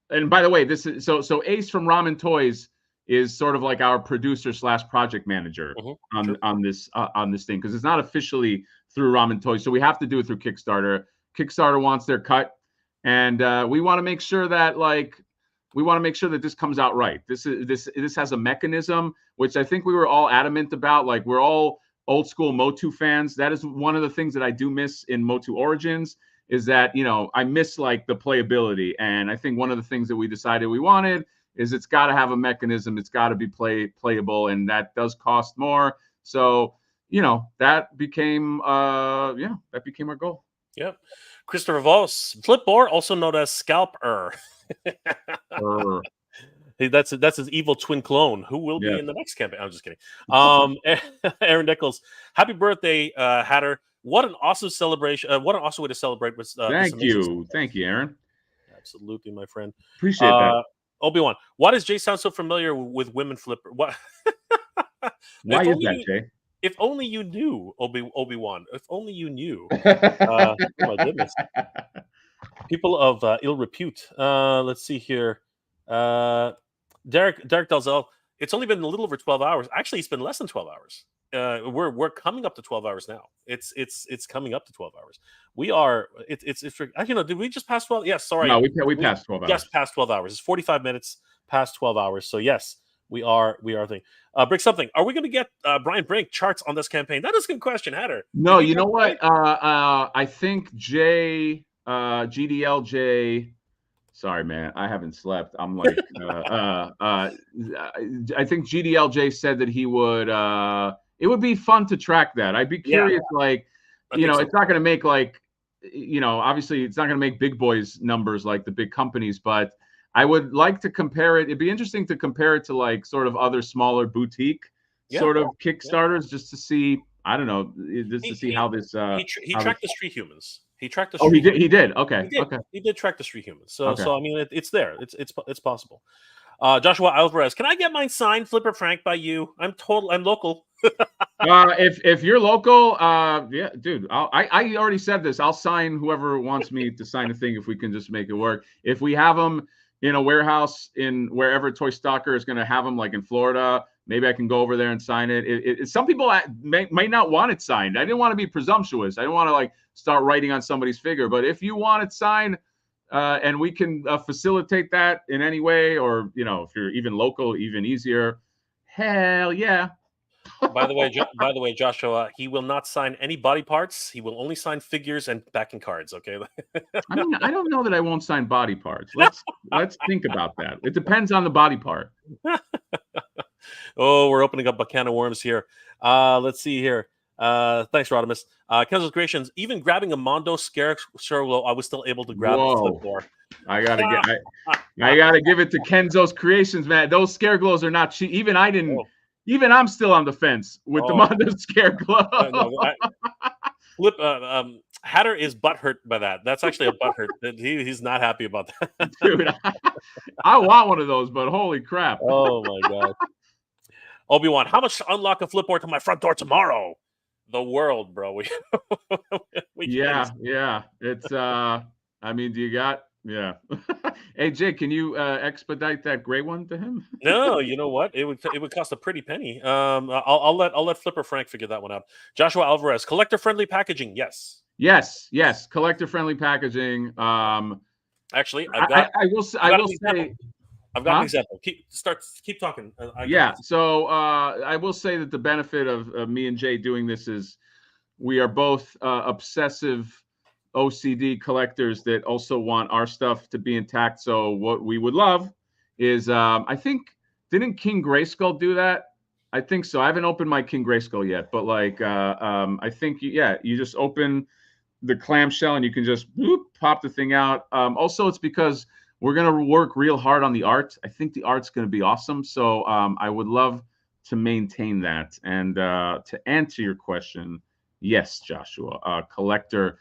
and by the way, this is so Ace from Ramen Toys is sort of like our producer / project manager on this thing, because it's not officially through Ramen Toys. So we have to do it through Kickstarter. Kickstarter wants their cut, and we want to make sure that this comes out right. This has a mechanism, which I think we were all adamant about. Like, we're all old school Motu fans. That is one of the things that I do miss in Motu Origins, is that, I miss like the playability. And I think one of the things that we decided we wanted is it's got to have a mechanism. It's got to be playable, and that does cost more. So, that became our goal. Yep. Christopher Voss, Flip-Or, also known as Scalper. Hey, that's his evil twin clone who will be in the next campaign. I'm just kidding. Aaron Nichols, happy birthday, Hatter. What an awesome celebration. What an awesome way to celebrate with thank you, Aaron. Absolutely, my friend. Appreciate that. Obi-Wan, why does Jay sound so familiar with women Flipper? What? Why is that, Jay? If only you knew, Obi-Wan. If only you knew. Oh my goodness. People of ill repute. Let's see here. Derek Dalzell. It's only been a little over 12 hours. Actually, it's been less than 12 hours. We're coming up to 12 hours now. It's coming up to 12 hours. We are. It's did we just pass 12? Yes. Sorry. No, we passed 12 hours. Yes, past 12 hours. It's 45 minutes past 12 hours. So yes, we are thing. Brick something. Are we going to get Brian Brink charts on this campaign? That is a good question, Hatter. No, you know what? I think Jay. GDLJ, sorry man, I haven't slept. I'm like I think GDLJ said that he would it would be fun to track that. I'd be curious, like, it's not gonna make like, obviously it's not gonna make big boys numbers like the big companies, but I would like to compare it. It'd be interesting to compare it to like sort of other smaller boutique sort of Kickstarters, just to see, I don't know, to see how this he tracked the Street Humans. He tracked the. Oh, he did. Okay. He did track the Street Humans. So I mean, it's there. It's possible. Joshua Alvarez, can I get mine signed, Flipper Frank, by you? I'm local. If you're local, yeah, dude. I already said this. I'll sign whoever wants me to sign a thing if we can just make it work. If we have them in a warehouse in wherever Toy Stalker is going to have them, like in Florida, maybe I can go over there and sign it. Some people might not want it signed. I didn't want to be presumptuous. I didn't want to like start writing on somebody's figure. But if you want it signed, and we can facilitate that in any way, or if you're even local, even easier. Hell yeah. By the way, Joshua, he will not sign any body parts. He will only sign figures and backing cards. Okay. I don't know that I won't sign body parts. Let's think about that. It depends on the body part. Oh, we're opening up a can of worms here. Let's see here. Thanks, Rodimus. Kenzo's Creations. Even grabbing a Mondo Scarecrow, I was still able to grab the Whoa. Flip-Or. I gotta give it to Kenzo's Creations, man. Those Scareglows are not cheap. Even I didn't. Oh. Even I'm still on the fence with the Mondo Scareglow. Hatter is butthurt by that. That's actually a butthurt. He's not happy about that. Dude, I want one of those, but holy crap. Oh my god. Obi-Wan, how much to unlock a Flip-Or to my front door tomorrow? The world, bro. Yeah. It's I mean, do you got Hey Jay, can you expedite that gray one to him? No, you know what? It would cost a pretty penny. I'll let Flipper Frank figure that one out. Joshua Alvarez, collector friendly packaging. Yes. Collector friendly packaging. Actually, I will say I've got an example. Keep talking. So I will say that the benefit of me and Jay doing this is we are both obsessive OCD collectors that also want our stuff to be intact. So what we would love is, I think, didn't King Grayskull do that? I think so. I haven't opened my King Grayskull yet, but like, I think, you just open the clamshell and you can just pop the thing out. Also, it's because we're going to work real hard on the art. I think the art's going to be awesome. So I would love to maintain that. And to answer your question, yes, Joshua, collector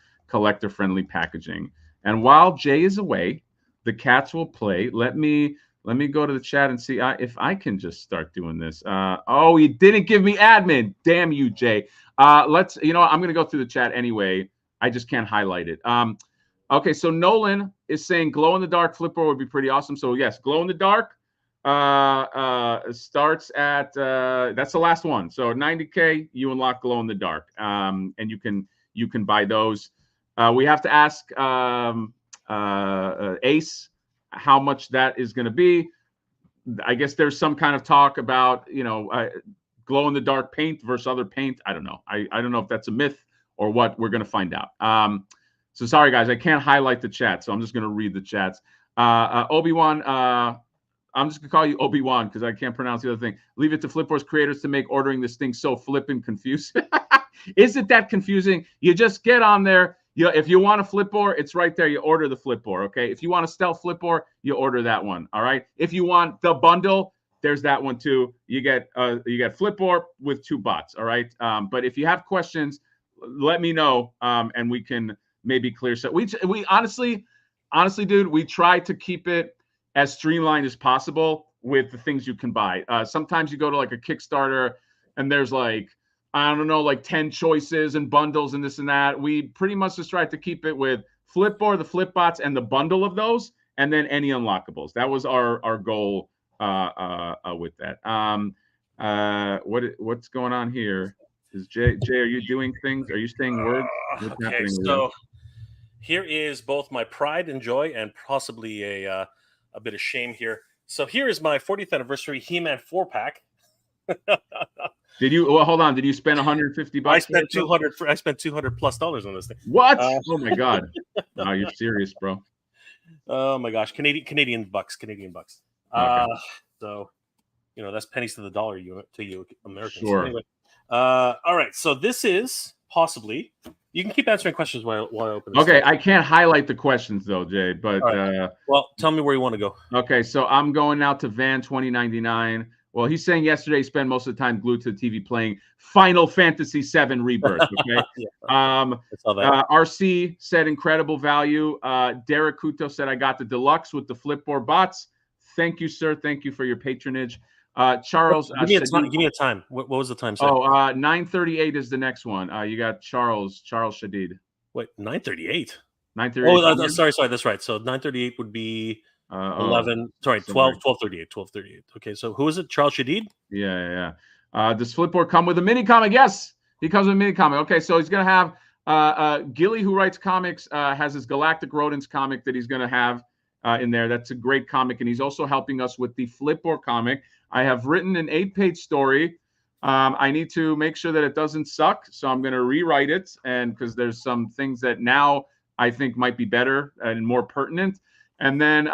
friendly packaging. And while Jay is away, the cats will play. Let me go to the chat and see if I can just start doing this. Oh, you didn't give me admin. Damn you, Jay. I'm going to go through the chat anyway. I just can't highlight it. Okay, so Nolan is saying glow in the dark Flip-Or would be pretty awesome. So yes, glow in the dark starts at that's the last one. So 90K, you unlock glow in the dark, and you can buy those. We have to ask Ace how much that is going to be. I guess there's some kind of talk about glow in the dark paint versus other paint. I don't know. I don't know if that's a myth or what. We're going to find out. So sorry guys, I can't highlight the chat, so I'm just going to read the chats. Obi-Wan, I'm just going to call you Obi-Wan because I can't pronounce the other thing. Leave it to Flip-Or's creators to make ordering this thing so flippin' confusing. Is it that confusing? You just get on there. If you want a Flip-Or, it's right there. You order the Flip-Or, okay? If you want a stealth Flip-Or, you order that one, all right? If you want the bundle, there's that one too. You get Flip-Or with 2 bots, all right? But if you have questions, let me know, and we can maybe clear set. We honestly, dude, we try to keep it as streamlined as possible with the things you can buy. Sometimes you go to like a Kickstarter and there's like, I don't know, like 10 choices and bundles and this and that. We pretty much just tried to keep it with Flip-Or, the flip bots, and the bundle of those, and then any unlockables. That was our goal with that. What's going on here? Is Jay, are you doing things? Are you saying words? Okay, so here is both my pride and joy and possibly a bit of shame here. So here is my 40th anniversary He-Man 4-pack. Did you? Well, hold on. Did you spend $150? I spent $200. I spent $200+ on this thing. What? Oh my god! No, you're serious, bro. Oh my gosh, Canadian bucks. Okay. So, that's pennies to the dollar to you Americans. Sure. Anyway, all right. So this is possibly. You can keep answering questions while I open this. Okay, I can't highlight the questions though, Jay. But right. Well, tell me where you want to go. Okay, so I'm going now to Van 2099. Well, he's saying yesterday he spent most of the time glued to the TV playing Final Fantasy VII Rebirth. Okay. RC said incredible value. Derek Kuto said I got the deluxe with the Flip-Or bots. Thank you, sir. Thank you for your patronage. Charles, give me a time. What was the time? 9:38 is the next one. You got Charles Shadid. Wait, 9:38. 9:38. Oh, sorry. That's right. So 9:38 would be 11. Sorry, 12:38. 12:38. Okay, so who is it? Charles Shadid? Yeah. Does Flip-Or come with a mini comic? Yes, he comes with a mini comic. Okay, so he's gonna have Gilly, who writes comics, has his Galactic Rodents comic that he's gonna have in there. That's a great comic, and he's also helping us with the Flip-Or comic. I have written an 8-page story. I need to make sure that it doesn't suck, so I'm going to rewrite it, and because there's some things that now I think might be better and more pertinent. And then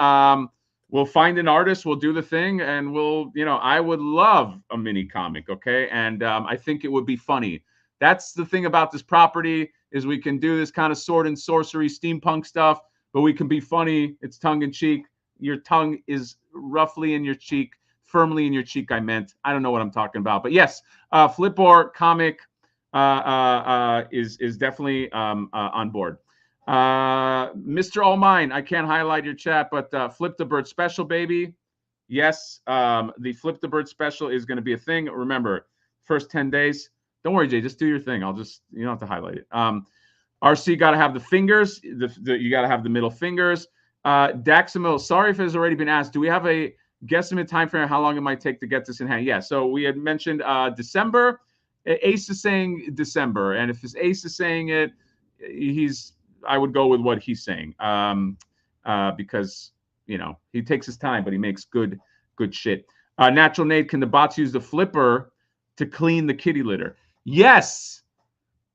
we'll find an artist, we'll do the thing, and I would love a mini comic, okay? And I think it would be funny. That's the thing about this property, is we can do this kind of sword and sorcery steampunk stuff, but we can be funny. It's tongue in cheek. Your tongue is roughly in your cheek, firmly in your cheek. I meant, I don't know what I'm talking about, but yes, Flip-Or comic is definitely on board. Mr. All Mine, I can't highlight your chat, but Flip the Bird special, baby. Yes, the Flip the Bird special is going to be a thing. Remember, first 10 days. Don't worry, Jay. Just do your thing. You don't have to highlight it. RC got to have the fingers. You got to have the middle fingers. Daxamil, sorry if it has already been asked. Do we have a guesstimate time frame how long it might take to get this in hand? Yeah. So we had mentioned December. Ace is saying December, and if his Ace is saying it, I would go with what he's saying, because he takes his time, but he makes good shit. Natural Nate, can the bots use the flipper to clean the kitty litter? Yes.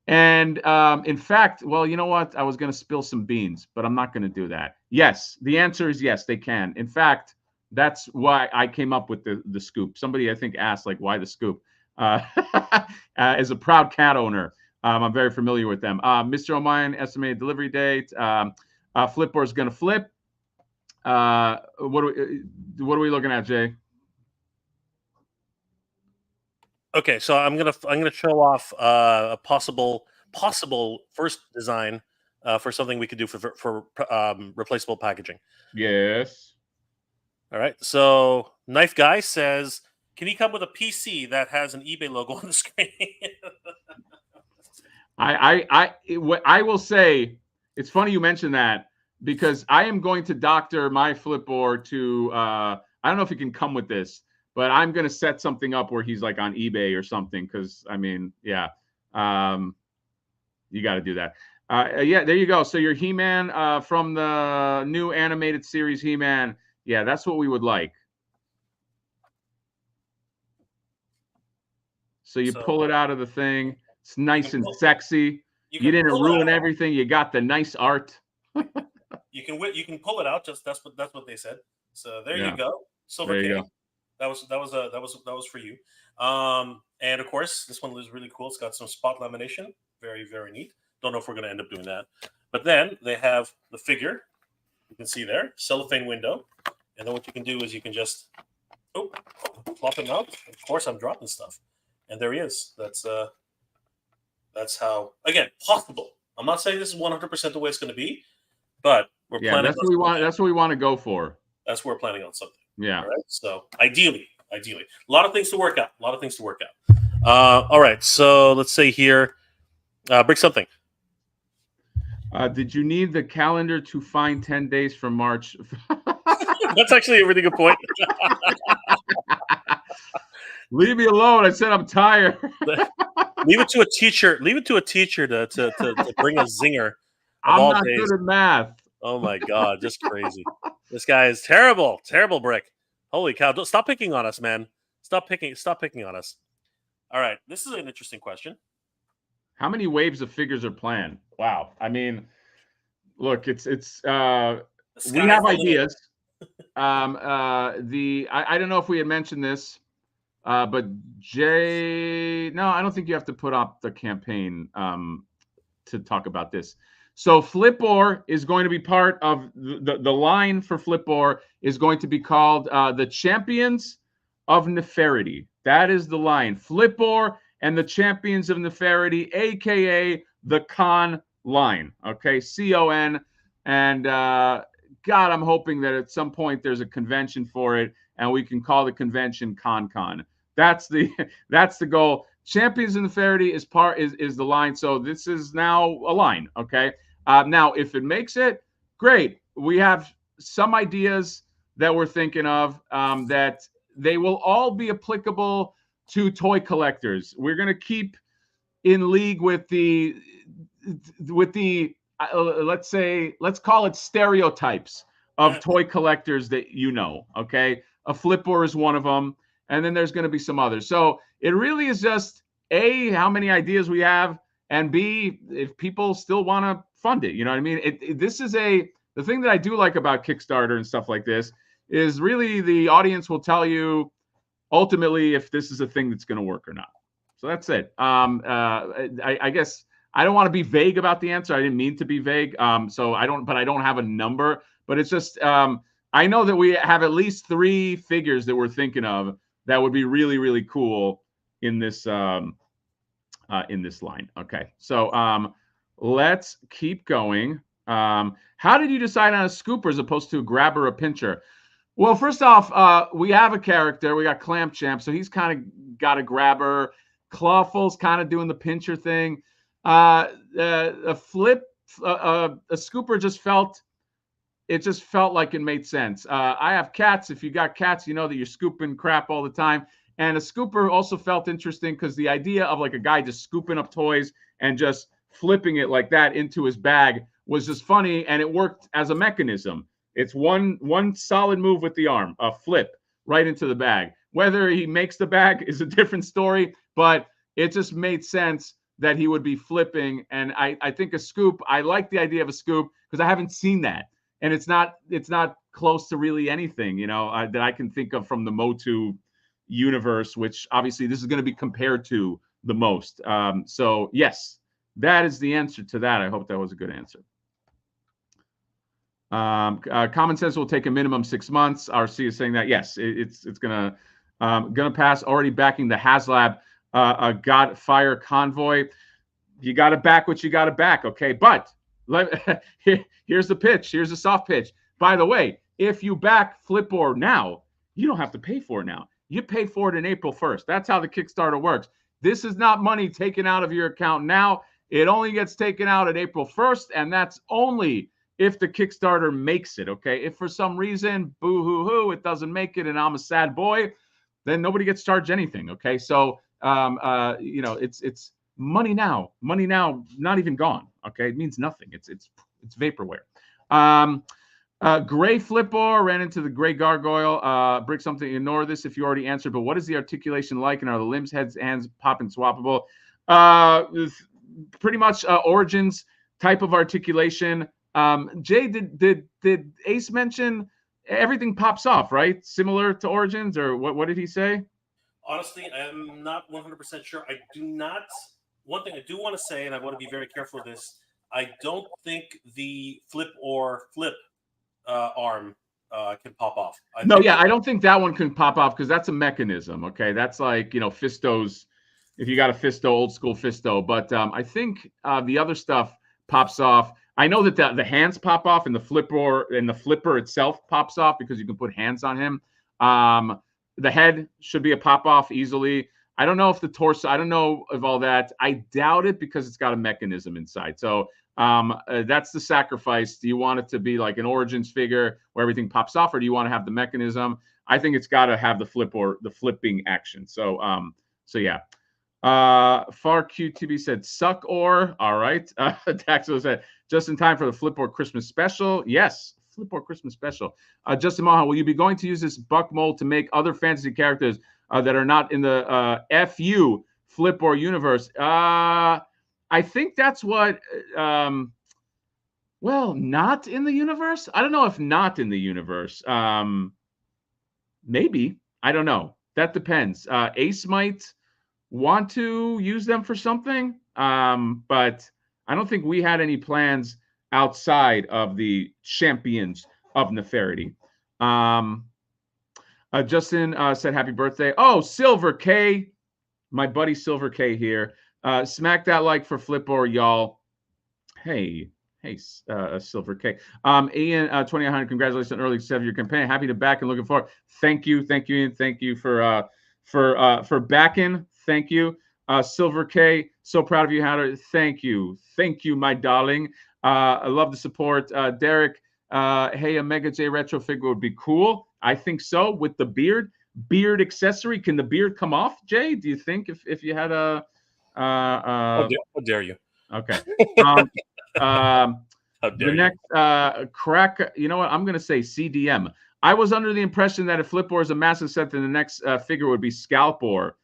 And in fact, well, you know what? I was going to spill some beans, but I'm not going to do that. Yes. The answer is yes, they can. In fact, that's why I came up with the scoop. Somebody, I think, asked, like, why the scoop? As a proud cat owner, I'm very familiar with them. Mr. O'Mine, estimated delivery date. Flip-Or is going to flip. What are we looking at, Jay? Okay, so I'm gonna show off a possible first design for something we could do for replaceable packaging. Yes. All right. So Knife Guy says, "Can you come with a PC that has an eBay logo on the screen?" I will say, it's funny you mentioned that, because I am going to doctor my Flip-Or to I don't know if he can come with this, but I'm going to set something up where he's like on eBay or something, because I mean, yeah, you got to do that. Yeah, there you go. So your He-Man from the new animated series He-Man, yeah, that's what we would like. So you pull it out of the thing. It's nice and sexy. You didn't ruin everything. You got the nice art. You can pull it out. Just that's what they said. So there you go. Silver there you King. go. That was for you. And of course, this one is really cool. It's got some spot lamination. Very, very neat. Don't know if we're going to end up doing that. But then they have the figure. You can see there, cellophane window. And then what you can do is you can just plop him out. Of course, I'm dropping stuff. And there he is. That's how, again, possible. I'm not saying this is 100% the way it's going to be, but we're planning. That's what we want. That's what we want to go for. That's what we're planning on something. Yeah. All right. So ideally, a lot of things to work out. All right. So let's say here, break something. Did you need the calendar to find 10 days from March? That's actually a really good point. Leave me alone. I said I'm tired. Leave it to a teacher. Leave it to a teacher to bring a zinger. I'm not good at math. Oh my God, just crazy. This guy is terrible. Terrible brick. Holy cow. Stop picking on us, man. Stop picking on us. All right. This is an interesting question. How many waves of figures are planned? Wow. I mean, look, it's we have ideas. I don't know if we had mentioned this, but Jay, no, I don't think you have to put up the campaign to talk about this. So Flip-Or is going to be part of the line for Flip-Or is going to be called the Champions of Nefarity. That is the line. Flip-Or and the Champions of Nefarity, aka the Con line. Okay, CON. And God, I'm hoping that at some point there's a convention for it, and we can call the convention Con. That's the goal. Champions of Nefarity is the line. So this is now a line. Okay. Now, if it makes it, great. We have some ideas that we're thinking of that they will all be applicable to toy collectors. We're going to keep in league with the let's call it stereotypes of toy collectors that okay? A Flip-Or is one of them, and then there's going to be some others. So it really is just A, how many ideas we have, and B, if people still want to fund it. You know what I mean? This is the thing that I do like about Kickstarter and stuff like this is really the audience will tell you ultimately if this is a thing that's going to work or not. So that's it. I guess I don't want to be vague about the answer. I didn't mean to be vague. So I don't have a number, but it's just I know that we have at least 3 figures that we're thinking of that would be really, really cool in this line. Okay, so let's keep going. How did you decide on a scooper as opposed to a grabber or a pincher? Well, first off, we have a character. We got Clamp Champ, so he's kind of got a grabber. Clawful's kind of doing the pincher thing. A scooper just felt like it made sense. I have cats. If you got cats, you know that you're scooping crap all the time. And a scooper also felt interesting because the idea of like a guy just scooping up toys and just flipping it like that into his bag was just funny, and it worked as a mechanism. It's one solid move with the arm, a flip right into the bag. Whether he makes the bag is a different story, but it just made sense that he would be flipping. And I think a scoop, I like the idea of a scoop because I haven't seen that. And it's not close to really anything, that I can think of from the Motu universe, which obviously this is going to be compared to the most. So yes, that is the answer to that. I hope that was a good answer. Common sense will take a minimum 6 months. RC is saying that yes, it's gonna pass. Already backing the HasLab God Fire Convoy. You got to back what you got to back, okay? But here's the pitch. Here's the soft pitch. By the way, if you back Flip-Or now, you don't have to pay for it now. You pay for it in April 1st. That's how the Kickstarter works. This is not money taken out of your account now. It only gets taken out at April 1st, and that's only if the Kickstarter makes it, okay? If for some reason, boo-hoo-hoo, it doesn't make it and I'm a sad boy, then nobody gets charged anything, okay? So, it's money now, not even gone, okay? It means nothing. It's vaporware. Gray Flip-Or ran into the gray gargoyle. Brick something, ignore this if you already answered, but what is the articulation like, and are the limbs, heads, hands, pop and swappable? Pretty much Origins type of articulation. Jay, did Ace mention everything pops off, right? Similar to Origins, or what did he say? Honestly, I'm not 100% sure. I do not. One thing I do want to say, and I want to be very careful of this, I don't think the Flip-Or flip arm can pop off. I don't think that one can pop off because that's a mechanism, okay? That's like, Fisto's, if you got a Fisto, old school Fisto. But I think the other stuff pops off. I know that the hands pop off and the Flip-Or and the flipper itself pops off because you can put hands on him. The head should be a pop off easily. I don't know if the torso, I don't know of all that. I doubt it because it's got a mechanism inside. So that's the sacrifice. Do you want it to be like an Origins figure where everything pops off, or do you want to have the mechanism? I think it's got to have the Flip-Or, the flipping action. So yeah. Far QTB said suck or all right. Daxo said just in time for the Flip-Or Christmas special. Yes, Flip-Or Christmas special. Justin Maha, will you be going to use this buck mold to make other fantasy characters that are not in the FU Flip-Or universe? I think that's what not in the universe. I don't know if not in the universe. Maybe. I don't know. That depends. Ace might want to use them for something, but I don't think we had any plans outside of the Champions of Nefarity. Justin said happy birthday. Oh, Silver K, my buddy Silver K here. Smack that like for Flip-Or, y'all. Hey, Silver K. Ian, 2800, congratulations on early 7-year campaign. Happy to back and looking forward. Thank you, Ian. Thank you for backing. Thank you, Silver K. So proud of you, Hatter. Thank you, my darling. I love the support, Derek. Hey, a Mega J retro figure would be cool. I think so, with the beard accessory. Can the beard come off, Jay? Do you think if you had a? How dare you? Okay. How dare the next crack. You know what? I'm gonna say CDM. I was under the impression that if Flip-Or is a massive set, then the next figure would be Scalp-Or.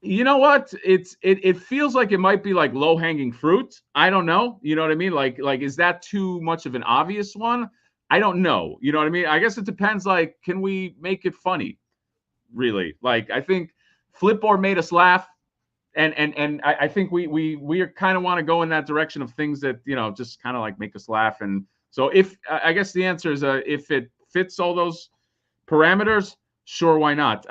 You know what? It feels like it might be like low-hanging fruit. I don't know. You know what I mean? Like is that too much of an obvious one? I don't know. You know what I mean? I guess it depends. Like, can we make it funny? Really? Like, I think Flip-Or made us laugh. And I think we kind of want to go in that direction of things that, you know, just kind of like make us laugh. And so if I guess the answer is if it fits all those parameters, sure, why not?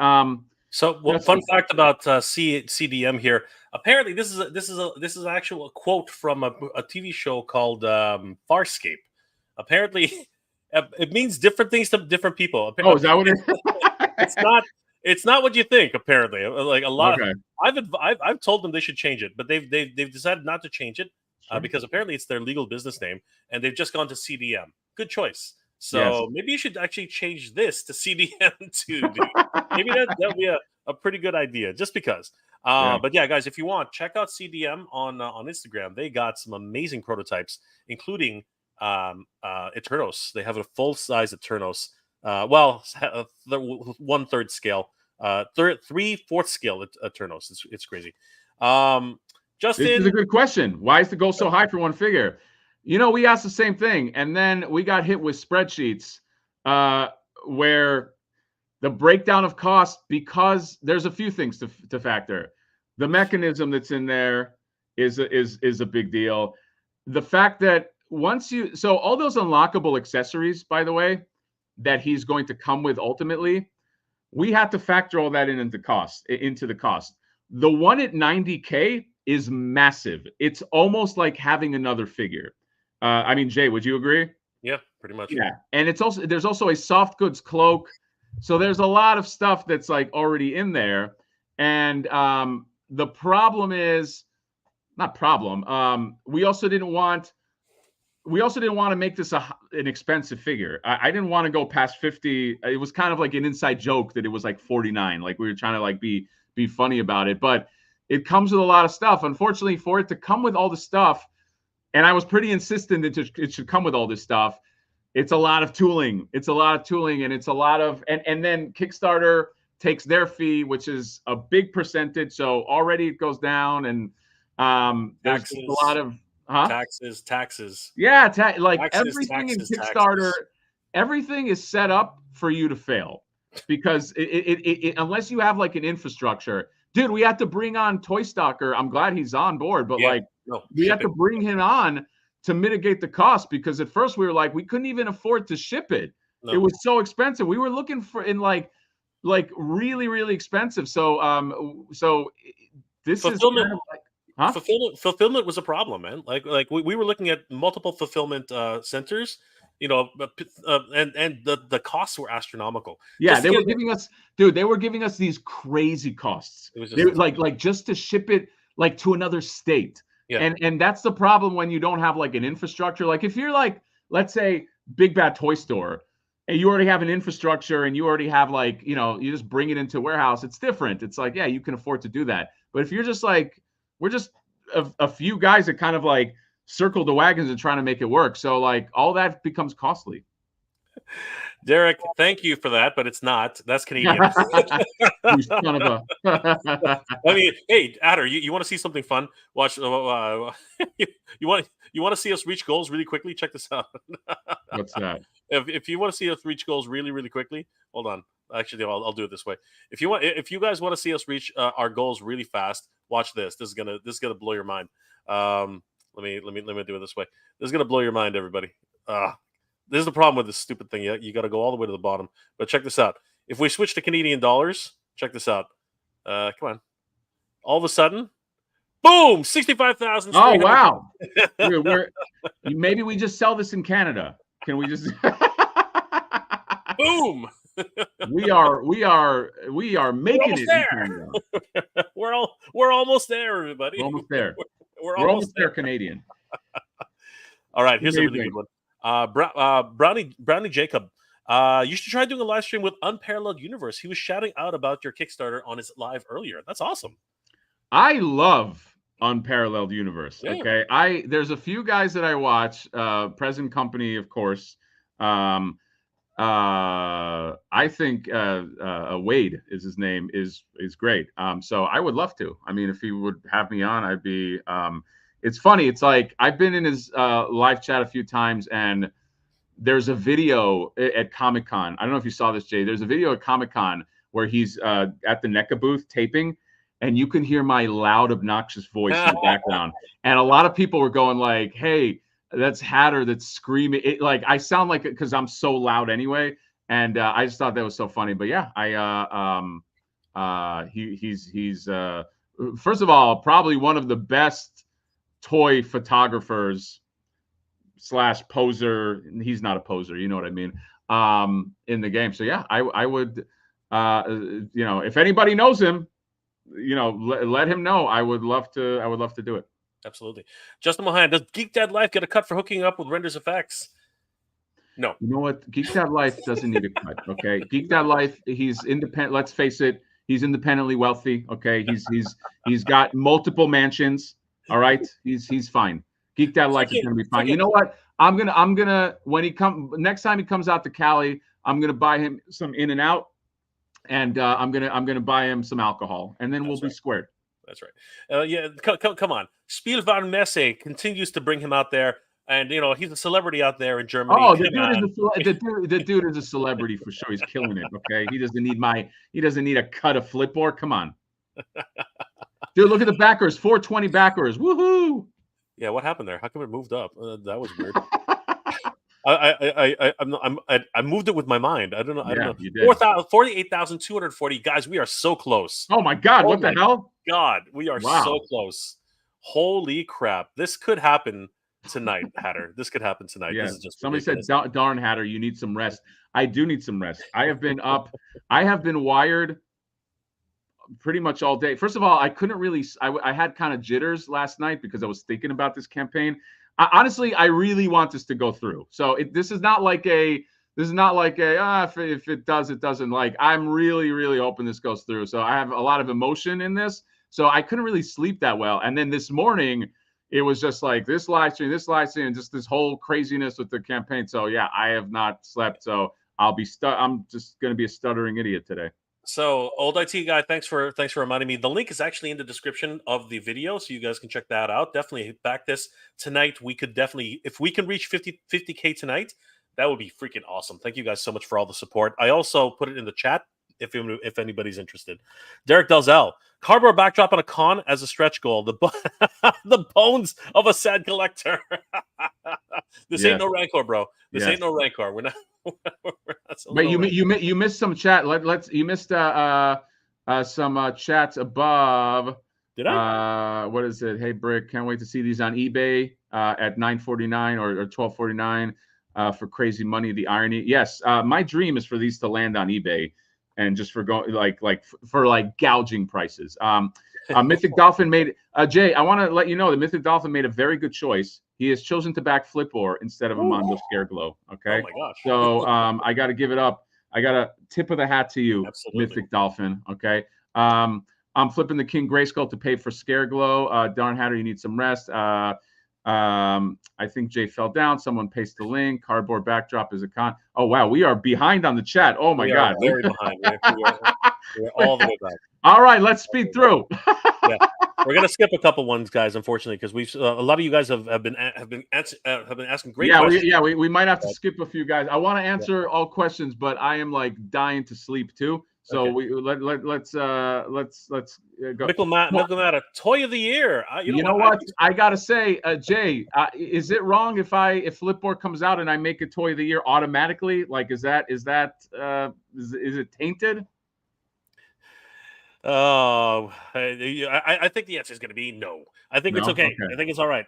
So, fun fact about CDM here. Apparently, this is actual quote from a TV show called Farscape. Apparently, it means different things to different people. Oh, is that what it is? It's not what you think. Apparently, like a lot. Okay. I've told them they should change it, but they've decided not to change it because apparently it's their legal business name, and they've just gone to CDM. Good choice. So maybe you should actually change this to CDM too, dude. Maybe that'll be a pretty good idea, just because. But yeah, guys, if you want, check out CDM on Instagram. They got some amazing prototypes, including Eternos. They have a full size Eternos. Well, 1/3 scale, 3/4 scale Eternos. It's crazy. Justin, this is a good question. Why is the goal so high for one figure? You know, we asked the same thing, and then we got hit with spreadsheets where the breakdown of cost, because there's a few things to factor. The mechanism that's in there is a big deal. The fact that so all those unlockable accessories, by the way, that he's going to come with ultimately, we had to factor all that into the cost. The one at 90K is massive. It's almost like having another figure. I mean, Jay, would you agree? Yeah, pretty much. Yeah, and there's also a soft goods cloak, so there's a lot of stuff that's like already in there. And the problem is, not problem. We also didn't want to make this an expensive figure. I didn't want to go past 50. It was kind of like an inside joke that it was like 49. Like we were trying to like be funny about it, but it comes with a lot of stuff. Unfortunately, for it to come with all the stuff, and I was pretty insistent that it should come with all this stuff, it's a lot of tooling. And it's a lot of, and then Kickstarter takes their fee, which is a big percentage. So already it goes down, and there's just a lot of taxes. Yeah, like taxes, everything in Kickstarter, everything is set up for you to fail, because it unless you have like an infrastructure. Dude, we had to bring on Toy Stalker. I'm glad he's on board, but we had to bring him on to mitigate the cost, because at first we were like, we couldn't even afford to ship it. No. It was so expensive. We were looking for like really, really expensive. So this fulfillment. is kind of like, Fulfillment was a problem, man. Like we were looking at multiple fulfillment centers, you know, and the costs were astronomical. Yeah, they were giving us these crazy costs. It was just like just to ship it like to another state. Yeah. And that's the problem when you don't have like an infrastructure. Like if you're like, let's say Big Bad Toy Store, and you already have an infrastructure and you already have like, you know, you just bring it into a warehouse, it's different. It's like, yeah, you can afford to do that. But if you're just like, we're just a few guys that kind of like circle the wagons and trying to make it work. So like all that becomes costly. Derek, thank you for that, but it's not. That's Canadian. You son of a... I mean, hey, Adder, you want to see something fun? Watch. You want to see us reach goals really quickly? Check this out. What's that? If you want to see us reach goals really, really quickly, hold on. Actually, I'll do it this way. If you guys want to see us reach our goals really fast, watch this. This is gonna blow your mind. Let me do it this way. This is gonna blow your mind, everybody. This is the problem with this stupid thing. You got to go all the way to the bottom. But check this out. If we switch to Canadian dollars, check this out. Come on. All of a sudden, boom, 65,000. Oh wow! Maybe we just sell this in Canada. Can we just? Boom. we are making it in Canada. We're almost there, everybody. We're almost there. We're almost there, Canadian. All right, here's a really good one. Brownie Jacob. You should try doing a live stream with Unparalleled Universe. He was shouting out about your Kickstarter on his live earlier. That's awesome. I love Unparalleled Universe. Yeah. Okay. There's a few guys that I watch, Present Company, of course. I think Wade is his name, is great. So I would love to. I mean, if he would have me on, I'd be it's funny. It's like I've been in his live chat a few times, and there's a video at Comic-Con. I don't know if you saw this, Jay. There's a video at Comic-Con where he's at the NECA booth taping, and you can hear my loud, obnoxious voice in the background. And a lot of people were going like, "Hey, that's Hatter that's screaming." It, like I sound like it because I'm so loud anyway. And I just thought that was so funny. But yeah, he's first of all probably one of the best toy photographers / poser. He's not a poser, you know what I mean, in the game. So yeah, I would, if anybody knows him, let him know. I would love to do it. Absolutely. Justin Mohan, does Geek Dad Life get a cut for hooking up with Renders Effects? No. You know what? Geek Dad Life doesn't need a cut. Okay, Geek Dad Life, he's independent. Let's face it, he's independently wealthy. Okay, he's got multiple mansions. All right, he's fine. Geek Dad Life is gonna be fine. You know what? I'm gonna when he next time he comes out to Cali, I'm gonna buy him some In-N-Out, and I'm gonna buy him some alcohol, and then we'll be squared. That's right. Yeah, come on. Spielwarenmesse continues to bring him out there, and he's a celebrity out there in Germany. Oh, the dude is a celebrity for sure. He's killing it. Okay, he doesn't need a cut of Flip-Or. Come on, dude. Look at the backers. 420 backers. Woohoo! Yeah, what happened there? How come it moved up? That was weird. I moved it with my mind. I don't know. You did. 48,240 guys. We are so close. Oh my God! What the hell? God, we are so close. Holy crap! This could happen tonight, Hatter. This could happen tonight. Yeah. This is just somebody ridiculous. said, "Darn Hatter, you need some rest." I do need some rest. I have been up. I have been wired pretty much all day. First of all, I couldn't really. I had kind of jitters last night because I was thinking about this campaign. Honestly, I really want this to go through. So this is not like a. If it does, it doesn't. Like I'm really, really hoping this goes through. So I have a lot of emotion in this. So I couldn't really sleep that well. And then this morning, it was just like this live stream, and just this whole craziness with the campaign. So yeah, I have not slept. So I'm just going to be a stuttering idiot today. So, Old IT Guy, thanks for reminding me. The link is actually in the description of the video, so you guys can check that out. Definitely back this tonight. We could definitely, if we can reach 50K tonight, that would be freaking awesome. Thank you guys so much for all the support. I also put it in the chat if anybody's interested. Derek Dalzell, cardboard backdrop on a con as a stretch goal. The bones of a sad collector. This ain't no Rancor, bro. This ain't no Rancor. We're not. But you missed some chat. You missed some chats above. Did I? What is it? Hey Brick, can't wait to see these on eBay at $9.49 or $12.49 for crazy money. The irony. Yes, my dream is for these to land on eBay and just for gouging prices. Mythic Dolphin made Jay. I want to let you know that Mythic Dolphin made a very good choice. He has chosen to back Flip-Or instead of a Mondo Scareglow. Okay. Oh my gosh. So I got to give it up. I got a tip of the hat to you, absolutely. Mythic Dolphin. Okay. I'm flipping the King Grayskull to pay for Scareglow. Darn Hatter, you need some rest. I think Jay fell down. Someone pasted the link. Cardboard backdrop is a con. Oh wow, we are behind on the chat. Oh my God, very behind. We're all the way back. All right, let's speed through. Yeah, we're gonna skip a couple ones, guys. Unfortunately, because we've a lot of you guys have been asking great questions. We might have to skip a few guys. I want to answer all questions, but I am like dying to sleep too. So let's go. Michael, Toy of the Year. You know what? I gotta say, Jay, is it wrong if Flip-Or comes out and I make a Toy of the Year automatically? Like, is it tainted? I think the answer is going to be no. I think it's okay. I think it's all right.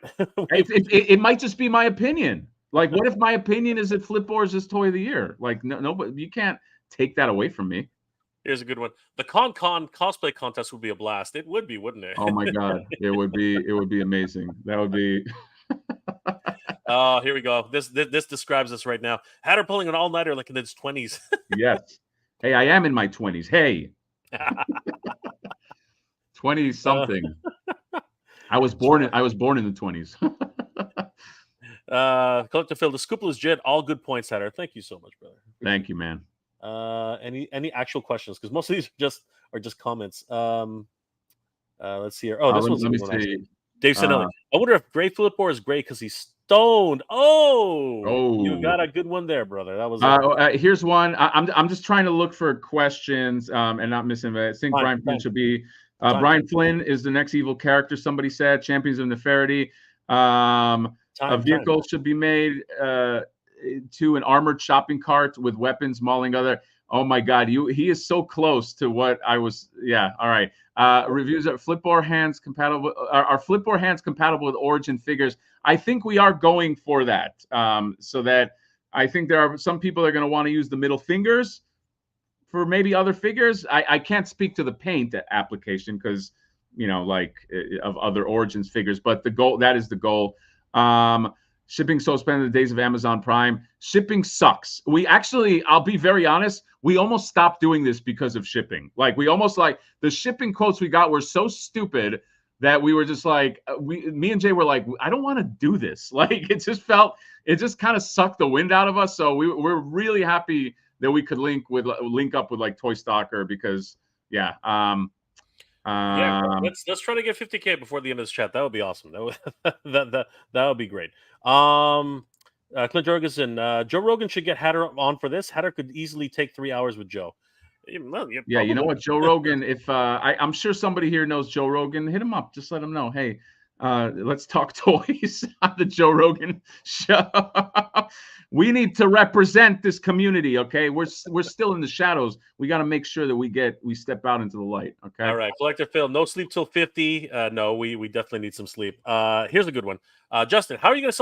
it might just be my opinion. Like, what if my opinion is that Flip-Or is this Toy of the Year? Like, no, but you can't take that away from me. Here's a good one. The Con cosplay contest would be a blast. It would be, wouldn't it? Oh my God, it would be amazing. That would be. Oh, here we go. This describes us right now. Hatter pulling an all-nighter like in his 20s. Yes. Hey, I am in my 20s. Hey. 20 something. I was born in the 20s. Collector Phil, the scoop is legit. All good points, Hatter. Thank you so much, brother. Thank you, man. Any actual questions? Because most of these are just comments. Let's see here. Oh, this one's let me see. Dave Sinelli. I wonder if Gray Flip-Or is gray because he's stoned. Oh, you Oh. got a good one there, brother. That was Here's one. I'm just trying to look for questions and not missing. I think time, Brian Flynn time, should be. time, Brian Flynn is the next evil character. Somebody said Champions of Nefarity. A time. vehicle should be made to an armored shopping cart with weapons mauling other. Oh my God, he is so close to what I was. Yeah, all right. Reviews are Flip-Or hands compatible. Are Flip-Or hands compatible with Origin figures? I think we are going for that. So that I think there are some people that are going to want to use the middle fingers for maybe other figures. I can't speak to the paint application because like of other Origins figures, but the goal, that is the goal. Shipping so expensive the days of Amazon Prime. Shipping sucks. We actually, I'll be very honest, we almost stopped doing this because of shipping. Like we almost like the shipping quotes we got were so stupid that we were just like, me and Jay were like, I don't want to do this. Like it just kind of sucked the wind out of us. So we're really happy that we could link up with like Toy Stalker because yeah. Let's try to get 50K before the end of this chat. That would be awesome. That would be great. Clint Jorgensen, Joe Rogan should get Hatter on for this. Hatter could easily take 3 hours with Joe. Well, yeah, you know what, Joe Rogan, if I'm sure somebody here knows Joe Rogan, hit him up. Just let him know, hey, let's talk toys on the Joe Rogan show. We need to represent this community, okay? We're still in the shadows. We got to make sure that we step out into the light, okay? All right, Collector Phil, no sleep till 50. No, we definitely need some sleep. Here's a good one. Justin, how are you going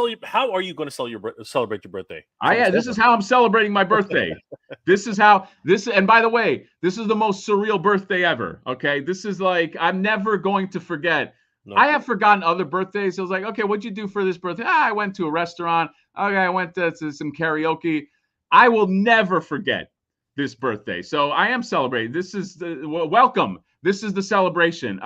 to celebrate your birthday? This is how I'm celebrating my birthday. And by the way, this is the most surreal birthday ever, okay? This is like, I'm never going to forget. No. I have forgotten other birthdays. I was like, okay, what'd you do for this birthday? I went to a restaurant. Okay, I went to some karaoke. I will never forget this birthday. So I am celebrating. This is welcome. This is the celebration.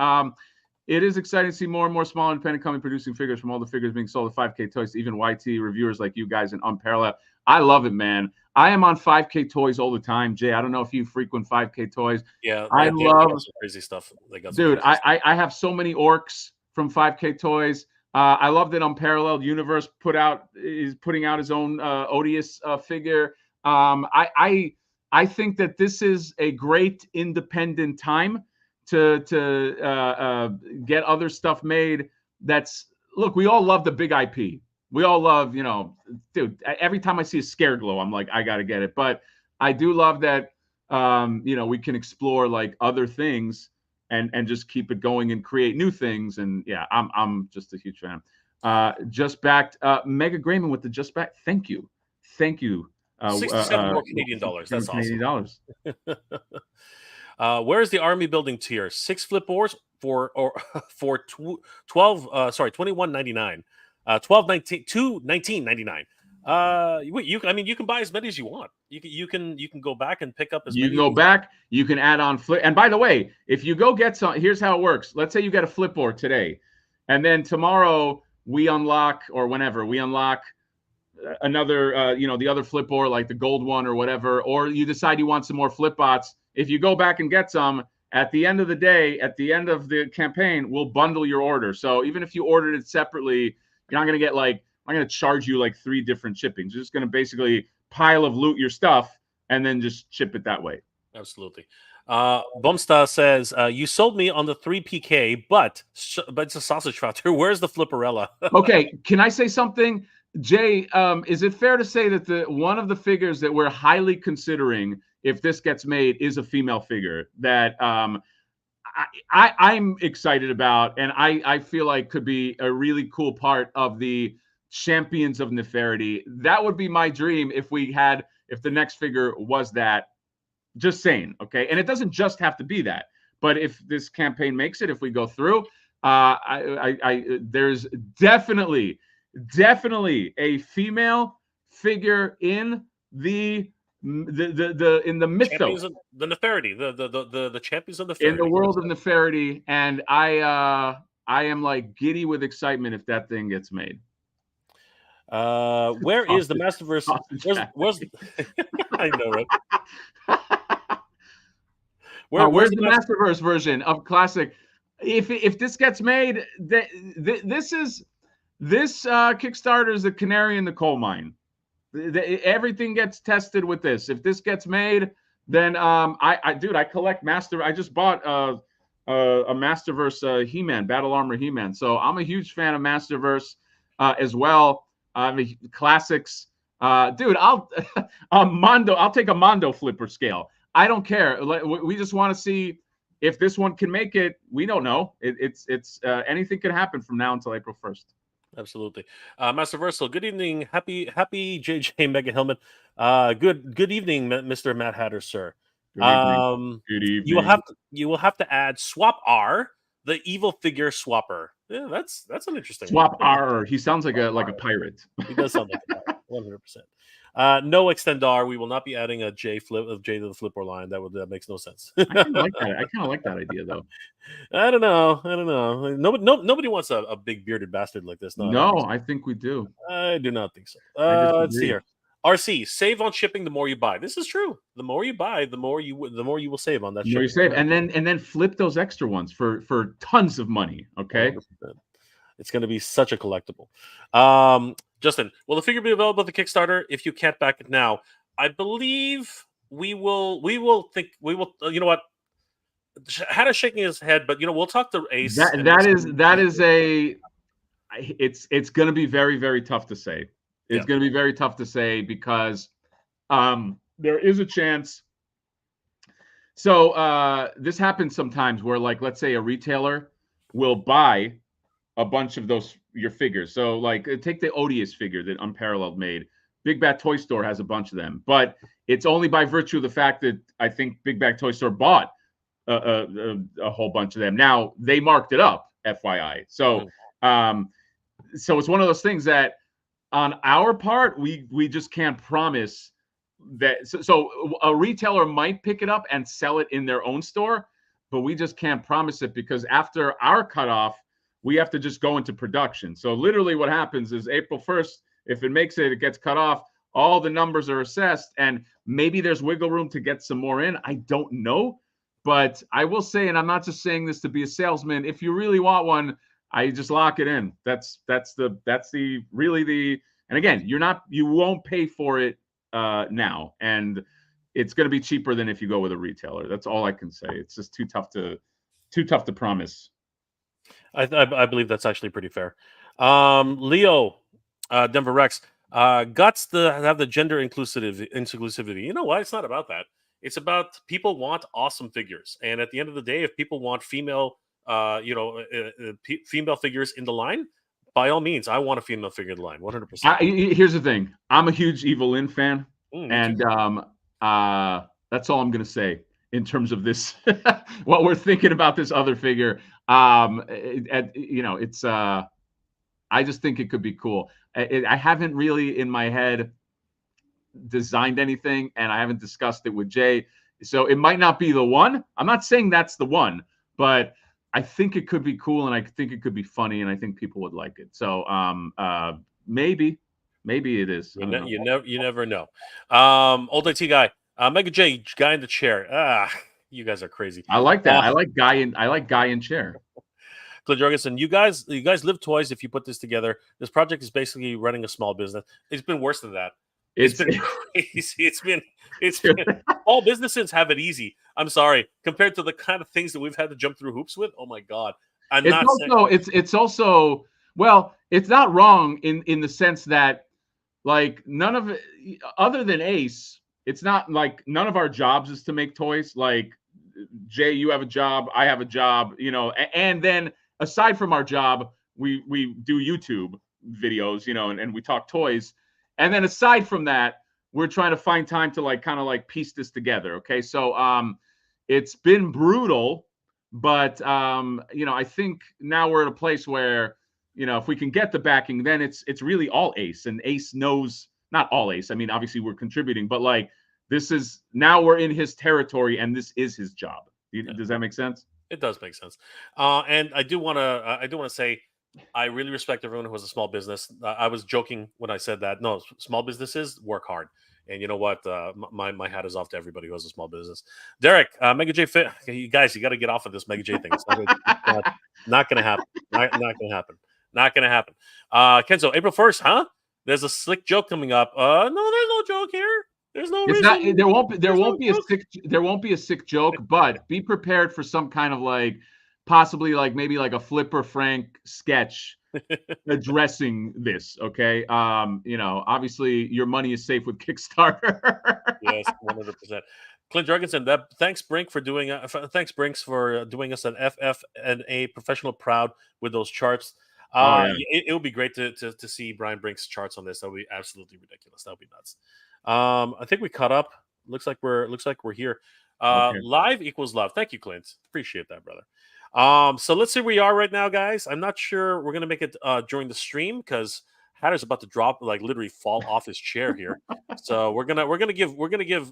It is exciting to see more and more small independent company producing figures from all the figures being sold at 5K Toys, even YT reviewers like you guys and Unparalleled. I love it, man. I am on 5K Toys all the time. Jay, I don't know if you frequent 5K Toys. Yeah, I love some crazy stuff. Dude, I have so many orcs from 5K Toys. I love that Unparalleled Universe is putting out his own Odious figure. I think that this is a great independent time to get other stuff made. Look, we all love the big IP. We all love, dude, every time I see a Scareglow, I'm like, I got to get it. But I do love that, we can explore like other things and just keep it going and create new things. And yeah, I'm just a huge fan. Just backed Mega Grayman with the just back. Thank you. 67 more Canadian dollars. That's Canadian awesome. Where is the army building tier? 6 Flip-Ors for 21.99. 19.99. You can buy as many as you want. You can go back and pick up as many. You can go back. You can add on flip. And by the way, if you go get some, here's how it works. Let's say you get a Flip-Or today, and then tomorrow we unlock, or whenever we unlock another, the other Flip-Or, like the gold one or whatever, or you decide you want some more Flip-Bots. If you go back and get some, at the end of the day, at the end of the campaign, we'll bundle your order. So even if you ordered it separately, you're not going to get like, I'm going to charge you like 3 different shippings. You're just going to basically pile of loot your stuff and then just ship it that way. Absolutely. Bumsta says, you sold me on the 3 PK, but it's a sausage founder. Where's the Flipperella? Okay. Can I say something? Jay, is it fair to say that one of the figures that we're highly considering, if this gets made, is a female figure that I'm excited about, and I feel like could be a really cool part of the Champions of Nefarity? That would be my dream if the next figure was that. Just saying, okay? And it doesn't just have to be that, but if this campaign makes it, if we go through, there's definitely a female figure in the mythos, the Nefarity, the Champions of Nefarity, in the world of Nefarity, and I am like giddy with excitement if that thing gets made. Where is the Masterverse? Where's I know, right? Where's the Masterverse version of Classic? If this gets made, this is this Kickstarter is a canary in the coal mine. Everything gets tested with this. If this gets made, then I collect Master. I just bought a Masterverse He-Man, Battle Armor He-Man. So I'm a huge fan of Masterverse as well. Classics, dude. I'll Mondo. I'll take a Mondo flipper scale. I don't care. We just want to see if this one can make it. We don't know. It's anything could happen from now until April 1st. Absolutely. Master Versal, good evening. Happy JJ Mega Helmet. Good evening, Mr. Matt Hatter, sir. Good evening. Good evening. You will have to add Swap R, the evil figure swapper. Yeah, that's an interesting Swap one. R. He sounds like a pirate. He does sound like a pirate, 100%. No Extendar. We will not be adding a J to the Flip-Or line. That makes no sense. I kind of like that. I kind of like that idea though. I don't know. Nobody wants a big bearded bastard like this. No, I think we do. I do not think so. Let's see here. RC, save on shipping the more you buy. This is true. The more you buy, the more you will save on that. The more you save, and then flip those extra ones for tons of money. Okay, 100%. It's going to be such a collectible. Justin, will the figure be available at the Kickstarter? If you can't back it now, I believe we will. You know what? Hannah's shaking his head, but we'll talk to Ace. It's going to be very, very tough to say. It's going to be very tough to say because there is a chance. So this happens sometimes where, like, let's say a retailer will buy a bunch of your figures. So, like, take the Odious figure that Unparalleled made. Big Bad Toy Store has a bunch of them, but it's only by virtue of the fact that I think Big Bad Toy Store bought a whole bunch of them. Now they marked it up, FYI. So, so it's one of those things that on our part, we just can't promise that. So a retailer might pick it up and sell it in their own store, but we just can't promise it because after our cutoff, we have to just go into production. So literally what happens is April 1st, if it makes it, it gets cut off. All the numbers are assessed and maybe there's wiggle room to get some more in. I don't know, but I will say, and I'm not just saying this to be a salesman, if you really want one, I just lock it in. That's really the, and again, you won't pay for it now. And it's going to be cheaper than if you go with a retailer. That's all I can say. It's just too tough to promise. I believe that's actually pretty fair. Leo, Denver Rex, guts to have the gender inclusivity. You know what? It's not about that. It's about people want awesome figures. And at the end of the day, if people want female female figures in the line, by all means, I want a female figure in the line, 100%. Here's the thing. I'm a huge Evelyn fan. And that's all I'm going to say in terms of this, what we're thinking about this other figure. It's I just think it could be cool. I haven't really in my head designed anything and I haven't discussed it with Jay. So it might not be the one. I'm not saying that's the one, but I think it could be cool and I think it could be funny and I think people would like it. So maybe it is. You never know. Old IT guy, Mega J, guy in the chair. You guys are crazy. I like that. I like guy in chair. Clint Jorgensen, you guys live toys. If you put this together, this project is basically running a small business. It's been worse than that. It's been crazy. It's been all businesses have it easy. I'm sorry, compared to the kind of things that we've had to jump through hoops with. Oh my God. It's also well, it's not wrong in the sense that like none of it other than Ace, it's not like none of our jobs is to make toys. Like Jay, you have a job, I have a job, and then aside from our job, we do YouTube videos, and we talk toys. And then aside from that, we're trying to find time to kind of piece this together. Okay. So it's been brutal, but I think now we're at a place where, if we can get the backing, then it's really all Ace, and Ace knows, not all Ace. I mean, obviously we're contributing, but this is now we're in his territory and this is his job. Does that make sense? It does make sense. And I do want to say, I really respect everyone who has a small business. I was joking when I said that. No, small businesses work hard. And you know what? My hat is off to everybody who has a small business. Derek, Mega J you guys, you got to get off of this Mega J thing. It's not going to happen. Not going to happen. Not gonna happen. Kenzo, April 1st, huh? There's a slick joke coming up. No, there's no joke here. There's no It's reason. not. There won't be. There There's no won't be a joke. sick. There won't be a sick joke. But be prepared for some kind of like, possibly like maybe like a Flipper Frank sketch addressing this. Okay. Obviously your money is safe with Kickstarter. Yes, 100%. Clint Jorgensen, thanks Brink for doing thanks Brinks for doing us an FF&A professional proud with those charts. Oh yeah. It would be great to see Brian Brink's charts on this. That would be absolutely ridiculous. That would be nuts. I think we caught up. Looks like we're here. Okay. Live equals love. Thank you, Clint. Appreciate that, brother. So let's see where we are right now, guys. I'm not sure we're gonna make it during the stream because Hatter's about to drop, like literally fall off his chair here. So we're gonna give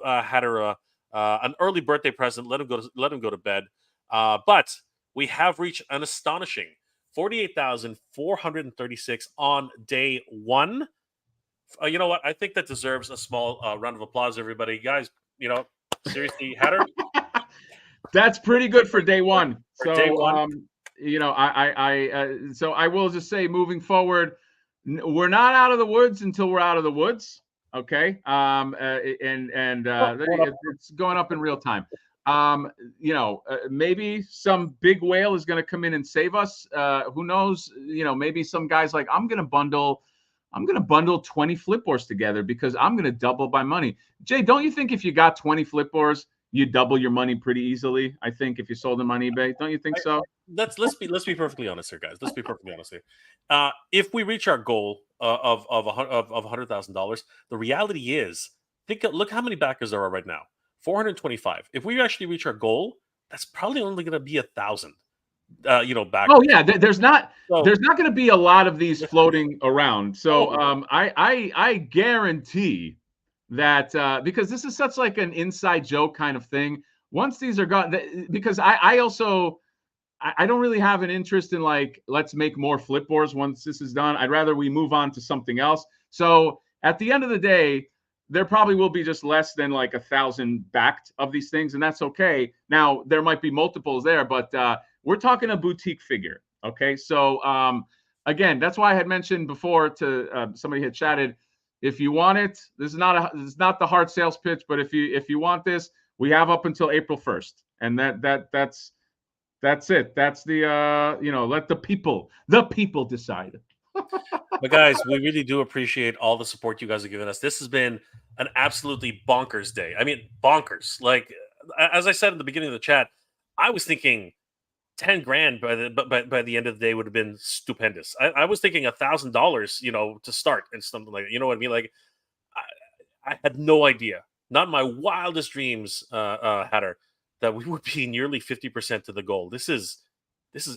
Hatter an early birthday present. Let him go to bed. But we have reached an astonishing 48,436 on day one. You know what? I think that deserves a small round of applause, everybody. Guys, seriously, Hatter. That's pretty good for day one. For So, day one. So I will just say, moving forward, we're not out of the woods until we're out of the woods. Okay. It's going up in real time. Maybe some big whale is going to come in and save us. Who knows? Maybe some guys like, I'm going to bundle 20 Flip-Ors together because I'm going to double my money. Jay, don't you think if you got 20 Flip-Ors, you double your money pretty easily? I think if you sold them on eBay, don't you think so? Let's be perfectly honest here, guys. Let's be perfectly honest here. If we reach our goal of $100,000, the reality is, look how many backers there are right now. 425. If we actually reach our goal, that's probably only going to be 1,000. Backers. Oh yeah, there's not going to be a lot of these floating around. So I guarantee that because this is such like an inside joke kind of thing. Once these are gone, because I also don't really have an interest in like, let's make more Flip-Ors once this is done. I'd rather we move on to something else. So at the end of the day, there probably will be just less than like 1,000 backed of these things, and that's okay. Now there might be multiples there, but we're talking a boutique figure. Okay, so again, that's why I had mentioned before to somebody had chatted. If you want it, this is not the hard sales pitch, but if you want this, we have up until April 1st, and that's it. That's the let the people decide. But guys, we really do appreciate all the support you guys have given us. This has been an absolutely bonkers day. I mean, bonkers. Like, as I said at the beginning of the chat, I was thinking 10 grand by the end of the day would have been stupendous. I was thinking $1,000, to start and something like that. You know what I mean? Like, I had no idea, not in my wildest dreams, Hatter, that we would be nearly 50% to the goal. This is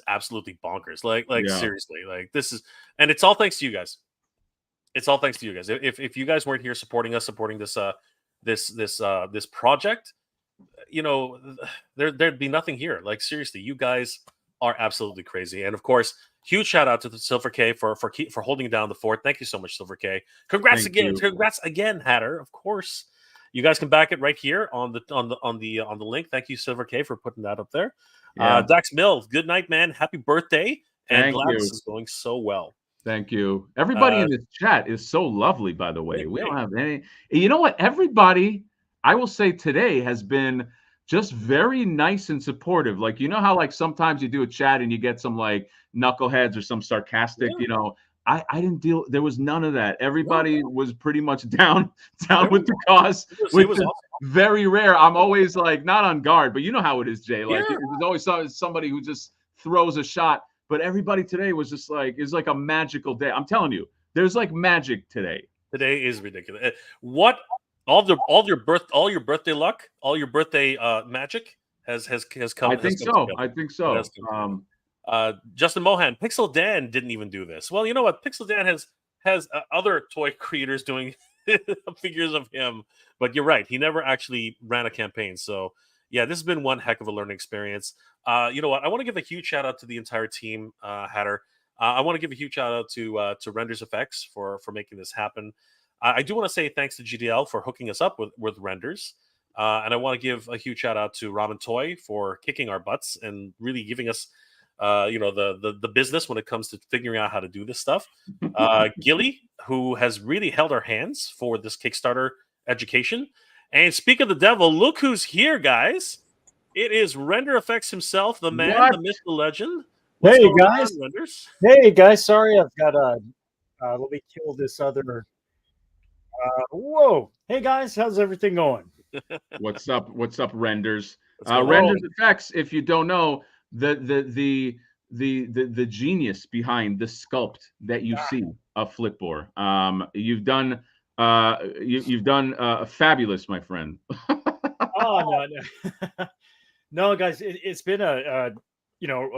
absolutely bonkers. Like yeah. Seriously, like this is, and it's all thanks to you guys. It's all thanks to you guys. If you guys weren't here supporting this this project, there'd be nothing here. Like seriously, you guys are absolutely crazy. And of course, huge shout out to the Silver K for holding down the fort. Thank you so much, Silver K. Congrats again, Hatter. Of course, you guys can back it right here on the link. Thank you, Silver K, for putting that up there. Yeah. Dax Mills, good night, man. Happy birthday. And glad this is going so well. Thank you. Everybody in this chat is so lovely, by the way. We don't have any. You know what? Everybody, I will say today, has been just very nice and supportive. Like, how like sometimes you do a chat and you get some like knuckleheads or some sarcastic, I didn't deal. There was none of that. Everybody was pretty much down with the cause. It was awesome. Very rare. I'm always like not on guard, but you know how it is, Jay. Like there's always somebody who just throws a shot. But everybody today was just like, it's like a magical day. I'm telling you, there's like magic today. Today is ridiculous. What all your birthday luck, all your birthday magic has come. I think so. Justin Mohan, Pixel Dan didn't even do this. Well, you know what? Pixel Dan has other toy creators doing figures of him, but you're right. He never actually ran a campaign. So yeah, this has been one heck of a learning experience. You know what? I want to give a huge shout out to the entire team, Hatter. I want to give a huge shout out to Renders Effects for making this happen. I do want to say thanks to GDL for hooking us up with renders. And I want to give a huge shout out to Ramen Toy for kicking our butts and really giving us the business when it comes to figuring out how to do this stuff. Gilly, who has really held our hands for this Kickstarter education. And speak of the devil, look who's here, guys. It is Render Effects himself, the man, What? the myth, the legend. What's Hey going guys. on, Renders? Hey guys, sorry I've got let me kill this other whoa. Hey guys, how's everything going? What's up? What's up, Renders? What's going on? Renders Effects. If you don't know, the genius behind the sculpt that you see of Flip-Or. You've done fabulous, my friend. Oh no. No guys, it's been a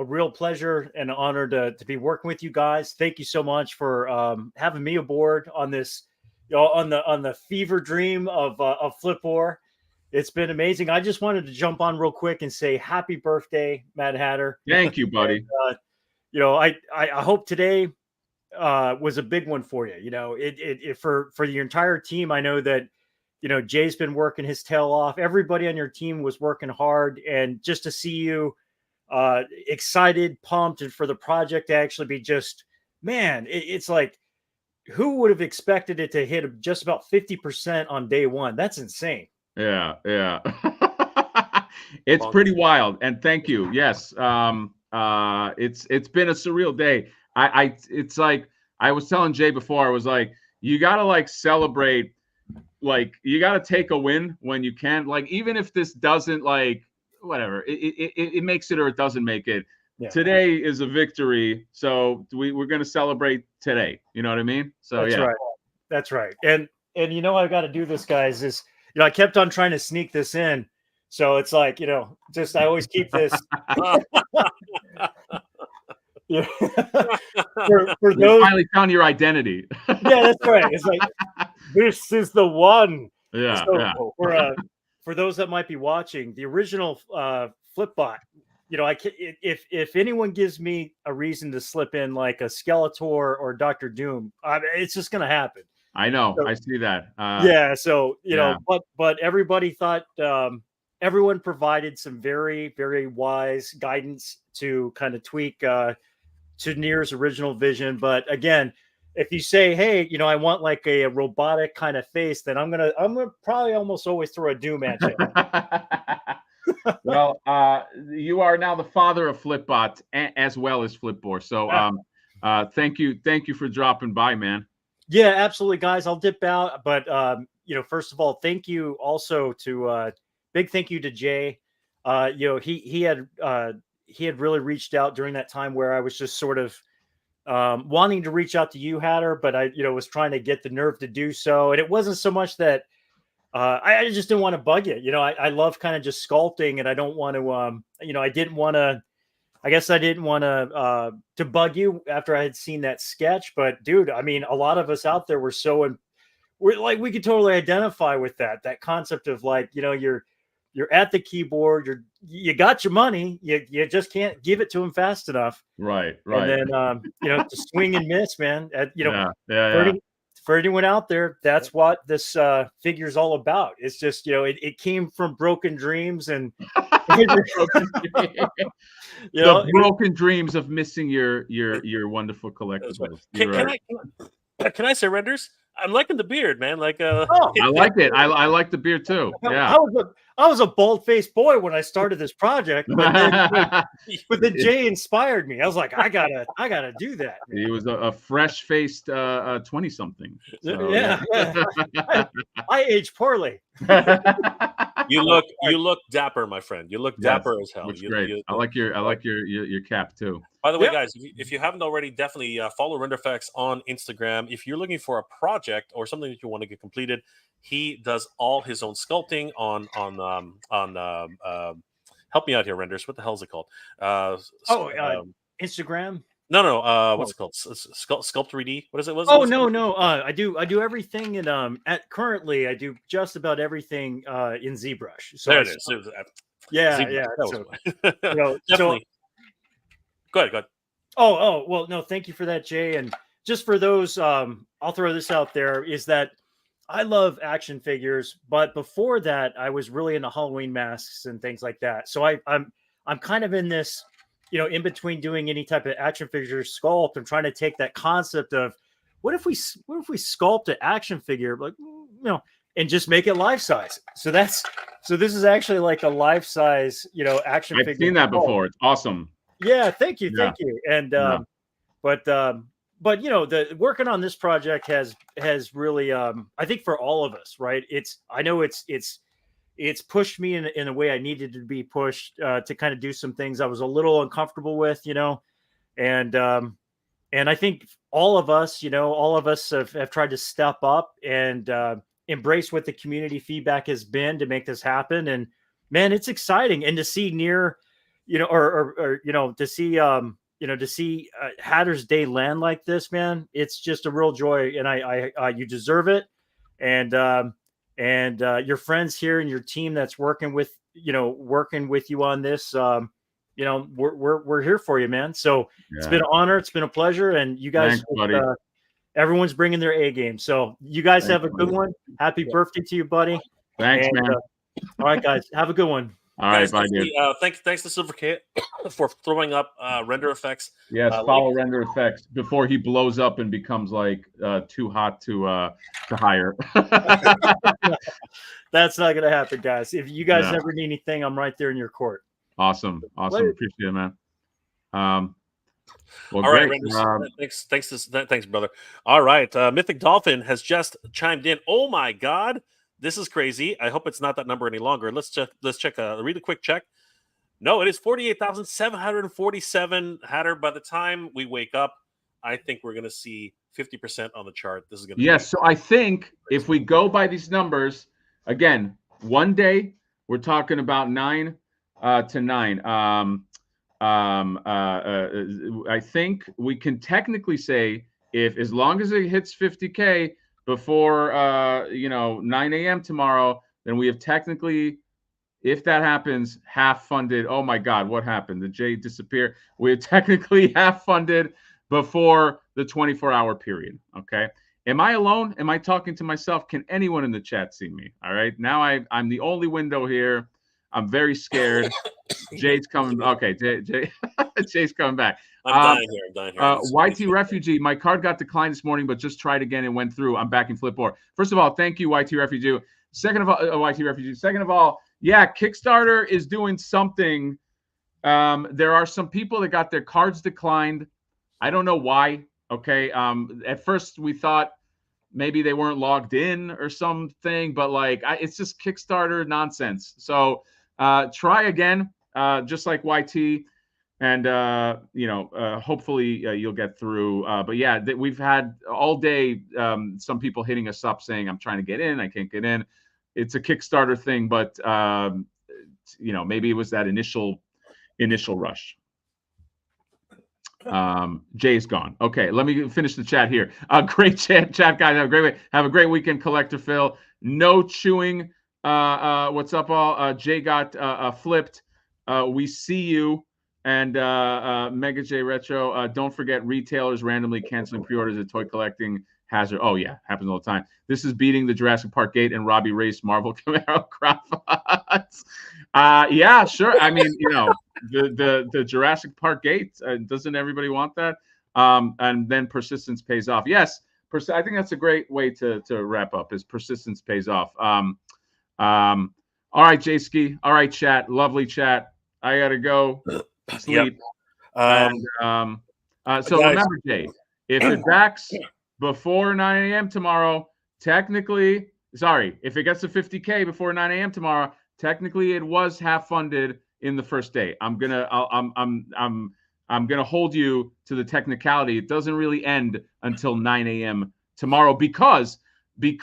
real pleasure and an honor to be working with you guys. Thank you so much for having me aboard on this, on the fever dream of Flip-Or. It's been amazing. I just wanted to jump on real quick and say happy birthday, Mad Hatter. Thank you, buddy. And, I hope today was a big one for you. It for the entire team. I know that Jay's been working his tail off. Everybody on your team was working hard, and just to see you excited, pumped, and for the project to actually be just, man, it's like, who would have expected it to hit just about 50% on day one? That's insane. Yeah. It's pretty wild. And thank you. Yes. It's been a surreal day. It's like I was telling Jay before, I was like, you gotta like celebrate, like you gotta take a win when you can. Like, even if this doesn't, like, whatever, it makes it or it doesn't make it. Yeah. Today is a victory. So we're gonna celebrate today. You know what I mean? So that's right. That's right. And I've got to do this, guys, is I kept on trying to sneak this in. So it's like, just I always keep this. Yeah. for those, finally found your identity. Yeah, that's right. It's like, this is the one. Yeah. So for those that might be watching, the original Flipbot, if anyone gives me a reason to slip in like a Skeletor or Dr. Doom, it's just going to happen. I know. So, I see that. Yeah. So, but everybody thought, everyone provided some very, very wise guidance to kind of tweak to Nier's original vision. But again, if you say, hey, I want like a robotic kind of face, then I'm gonna probably almost always throw a Doom at you. Well, you are now the father of Flipbot as well as Flip-Or. So thank you for dropping by, man. Yeah, absolutely, guys. I'll dip out, but first of all, thank you also to big thank you to Jay. He had really reached out during that time where I was just sort of wanting to reach out to you, Hatter, but I was trying to get the nerve to do so, and it wasn't so much that I just didn't want to bug you. I love kind of just sculpting, and I don't want to I guess I didn't want to bug you after I had seen that sketch. But dude, I mean, a lot of us out there we could totally identify with that concept of like, you're at the keyboard, you got your money, you just can't give it to them fast enough. Right. And then to swing and miss, man. For anyone out there, that's what this figure is all about. It's just, it came from broken dreams and broken dreams of missing your wonderful collectibles. Can I say, Renders? I'm liking the beard, man. Like, I like it. I like the beard too. Yeah. I was a bald-faced boy when I started this project, but then Jay inspired me. I was like, I gotta do that. Man. He was a fresh-faced 20-something. So, yeah. I aged poorly. You look dapper, my friend. You look dapper as hell. Looks great. I like your cap too. By the way, guys, if you haven't already, definitely follow RenderFX on Instagram. If you're looking for a project or something that you want to get completed, he does all his own sculpting on help me out here, Renders. What the hell is it called? Instagram. No. What's it called? Sculpt 3D. What is it? No. I do everything in currently I do just about everything in ZBrush. So there it is. Yeah. Definitely. Go ahead. Oh, well, no, thank you for that, Jay. And just for those, I'll throw this out there, is that I love action figures, but before that, I was really into Halloween masks and things like that. So I'm kind of in this in between doing any type of action figure sculpt, I'm trying to take that concept of what if we sculpt an action figure, like, and just make it life size. So this is actually like a life size, action I've figure. seen that before. It's awesome. Yeah, thank you. And but the working on this project has really, I think for all of us, right? I know it's pushed me in a way I needed to be pushed to kind of do some things I was a little uncomfortable with, and I think all of us have tried to step up and embrace what the community feedback has been to make this happen. And man, it's exciting. And to see to see Hatter's Day land like this, man, it's just a real joy. And you deserve it. And your friends here and your team that's working with you on this, we're here for you, man. So it's been an honor. It's been a pleasure. And you guys, everyone's bringing their A game. So you guys have a good one. Happy birthday to you, buddy. Thanks, man. All right, guys, have a good one. All right, bye, dude. Thanks to Silver Kate for throwing up render effects. Yes, follow render effects before he blows up and becomes like too hot to hire. That's not gonna happen, guys. If you guys ever need anything, I'm right there in your court. Awesome. Appreciate it, man. Well, all great. Right, thanks, brother. All right, Mythic Dolphin has just chimed in. Oh my God, this is crazy. I hope it's not that number any longer. Let's check. Read a quick check. No, it is 48,747. Hatter, by the time we wake up, I think we're going to see 50% on the chart. This is going to Yes, so I think if we go by these numbers, again, one day we're talking about 9 to 9. I think we can technically say if as long as it hits 50K before 9 a.m. tomorrow, then we have technically, if that happens, half funded. Oh my God, what happened? Did Jay disappear? We have technically half funded before the 24-hour period. Okay. Am I alone? Am I talking to myself? Can anyone in the chat see me? All right. Now I'm the only window here. I'm very scared. Jay's coming. Okay, Jay's coming back. I'm dying here. YT Refugee, my card got declined this morning, but just tried again and went through. I'm back in Flip-Or. First of all, thank you, YT Refugee. Second of all, YT Refugee. Second of all, yeah, Kickstarter is doing something. There are some people that got their cards declined. I don't know why. Okay. At first we thought maybe they weren't logged in or something, but it's just Kickstarter nonsense. So try again, just like YT, and hopefully you'll get through. But yeah, we've had all day some people hitting us up saying, I'm trying to get in, I can't get in. It's a Kickstarter thing, but maybe it was that initial rush. Jay's gone. Okay, let me finish the chat here. Great chat, guys. Have a great weekend, Collector Phil. No chewing. What's up, all? Jay got flipped. We see you. And Mega J Retro. Don't forget, retailers randomly canceling pre-orders at toy collecting hazard. Oh yeah, happens all the time. This is beating the Jurassic Park gate and Robbie Race Marvel Camaro crowdfunds. Yeah, sure. I mean, the Jurassic Park gate. Doesn't everybody want that? And then persistence pays off. Yes, I think that's a great way to wrap up. Is persistence pays off. All right, Jayski. All right, chat. Lovely chat. I gotta go sleep. Yep. So guys, remember, Jay, if it backs before 9 a.m. tomorrow, technically, if it gets to 50K before 9 a.m. tomorrow, technically it was half funded in the first day. I'm gonna hold you to the technicality. It doesn't really end until 9 a.m. tomorrow because the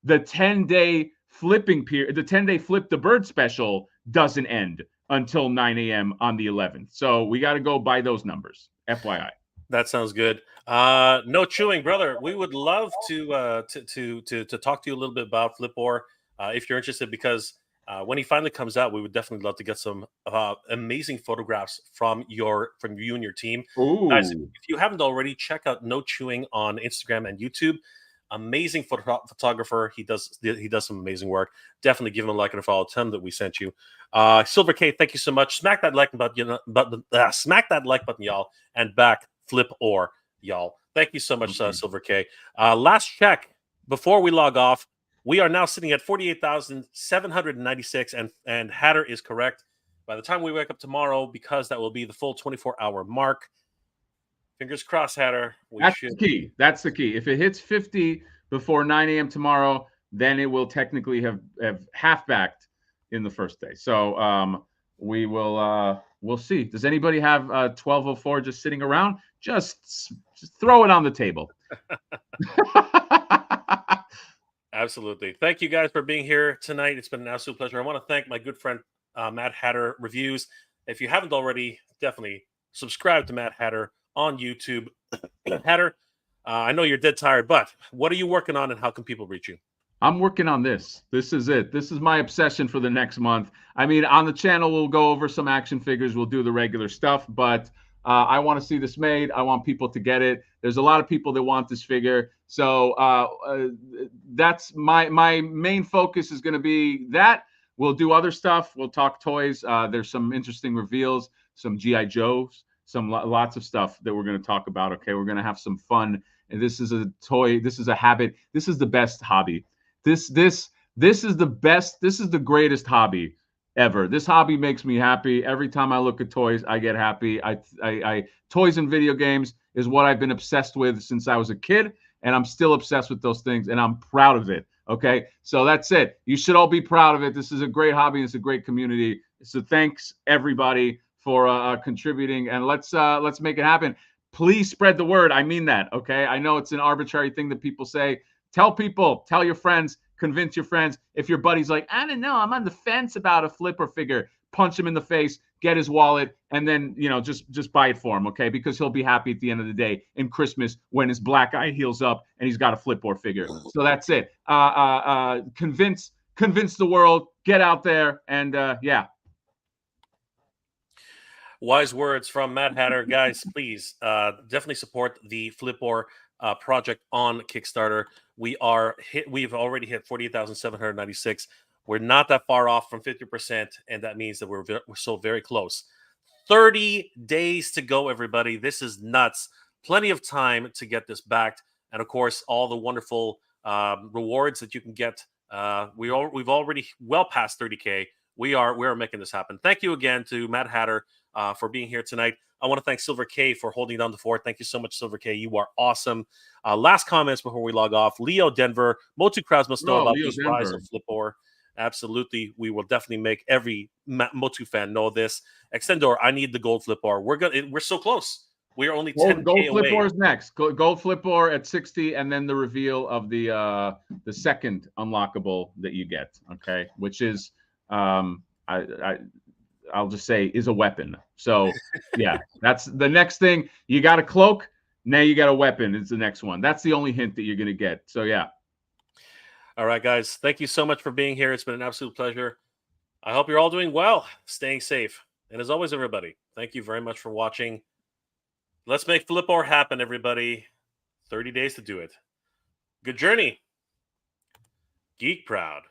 10-day flipping period, the 10-day flip the bird special doesn't end until 9 a.m. on the 11th. So we got to go by those numbers. FYI. That sounds good. No chewing, brother. We would love to talk to you a little bit about Flip-Or if you're interested, because when he finally comes out, we would definitely love to get some amazing photographs from you and your team. Ooh. Guys, if you haven't already, check out No Chewing on Instagram and YouTube. Amazing photographer. He does some amazing work. Definitely give him a like and a follow. Tell him that we sent you. Silver K, thank you so much. Smack that like button, smack that like button, y'all, and back Flip-Or, y'all. Thank you so much, Silver K. Last check before we log off. We are now sitting at 48,796, and Hatter is correct. By the time we wake up tomorrow, because that will be the full 24-hour mark. Fingers crossed, Hatter. The key. That's the key. If it hits 50 before 9 a.m. tomorrow, then it will technically have half-backed in the first day. So we will we'll see. Does anybody have 1204 just sitting around? Just throw it on the table. Absolutely. Thank you guys for being here tonight. It's been an absolute pleasure. I want to thank my good friend Matt Hatter Reviews. If you haven't already, definitely subscribe to Matt Hatter on YouTube. Hatter, I know you're dead tired, but what are you working on and how can people reach you? I'm working on this. This is it. This is my obsession for the next month. I mean, on the channel, we'll go over some action figures. We'll do the regular stuff, but I want to see this made. I want people to get it. There's a lot of people that want this figure. So that's my main focus is going to be that. We'll do other stuff. We'll talk toys. There's some interesting reveals, some G.I. Joes, lots of stuff that we're going to talk about. Okay, we're going to have some fun. And this is a toy. This is a habit. This is the best hobby. This is the best. This is the greatest hobby ever. This hobby makes me happy. Every time I look at toys, I get happy. Toys and video games is what I've been obsessed with since I was a kid, and I'm still obsessed with those things, and I'm proud of it. Okay, so that's it. You should all be proud of it. This is a great hobby. It's a great community. So thanks everybody for contributing, and let's make it happen. Please spread the word. I mean that. Okay, I know it's an arbitrary thing that people say. Tell people. Tell your friends. Convince your friends. If your buddy's like, I don't know, I'm on the fence about a Flip-Or figure, punch him in the face, get his wallet, and then just buy it for him, okay? Because he'll be happy at the end of the day in Christmas when his black eye heals up and he's got a Flip-Or figure. So that's it. Convince the world. Get out there and yeah. Wise words from Matt Hatter, guys. Please definitely support the Flip-Or project on Kickstarter. We've already hit 48,796. We're not that far off from 50%, and that means that we're so very close. 30 days to go, everybody. This is nuts. Plenty of time to get this backed, and of course, all the wonderful rewards that you can get. We've already well past 30K. We are making this happen. Thank you again to Matt Hatter for being here tonight. I want to thank Silver K for holding down the fort. Thank you so much, Silver K. You are awesome. Last comments before we log off. Leo Denver. Motu crowds must know about these rise of Flip-Or. Absolutely. We will definitely make every Motu fan know this. Extendor, I need the gold Flip-Or. We're so close. We are only 10K gold away. Flip-Or is next. Gold Flip-Or at 60, and then the reveal of the second unlockable that you get. Okay, which is I'll just say is a weapon. So yeah, that's the next thing. You got a cloak. Now you got a weapon. It's the next one. That's the only hint that you're going to get. So yeah. All right, guys. Thank you so much for being here. It's been an absolute pleasure. I hope you're all doing well, staying safe. And as always, everybody, thank you very much for watching. Let's make Flip-Or happen, everybody. 30 days to do it. Good journey. Geek proud.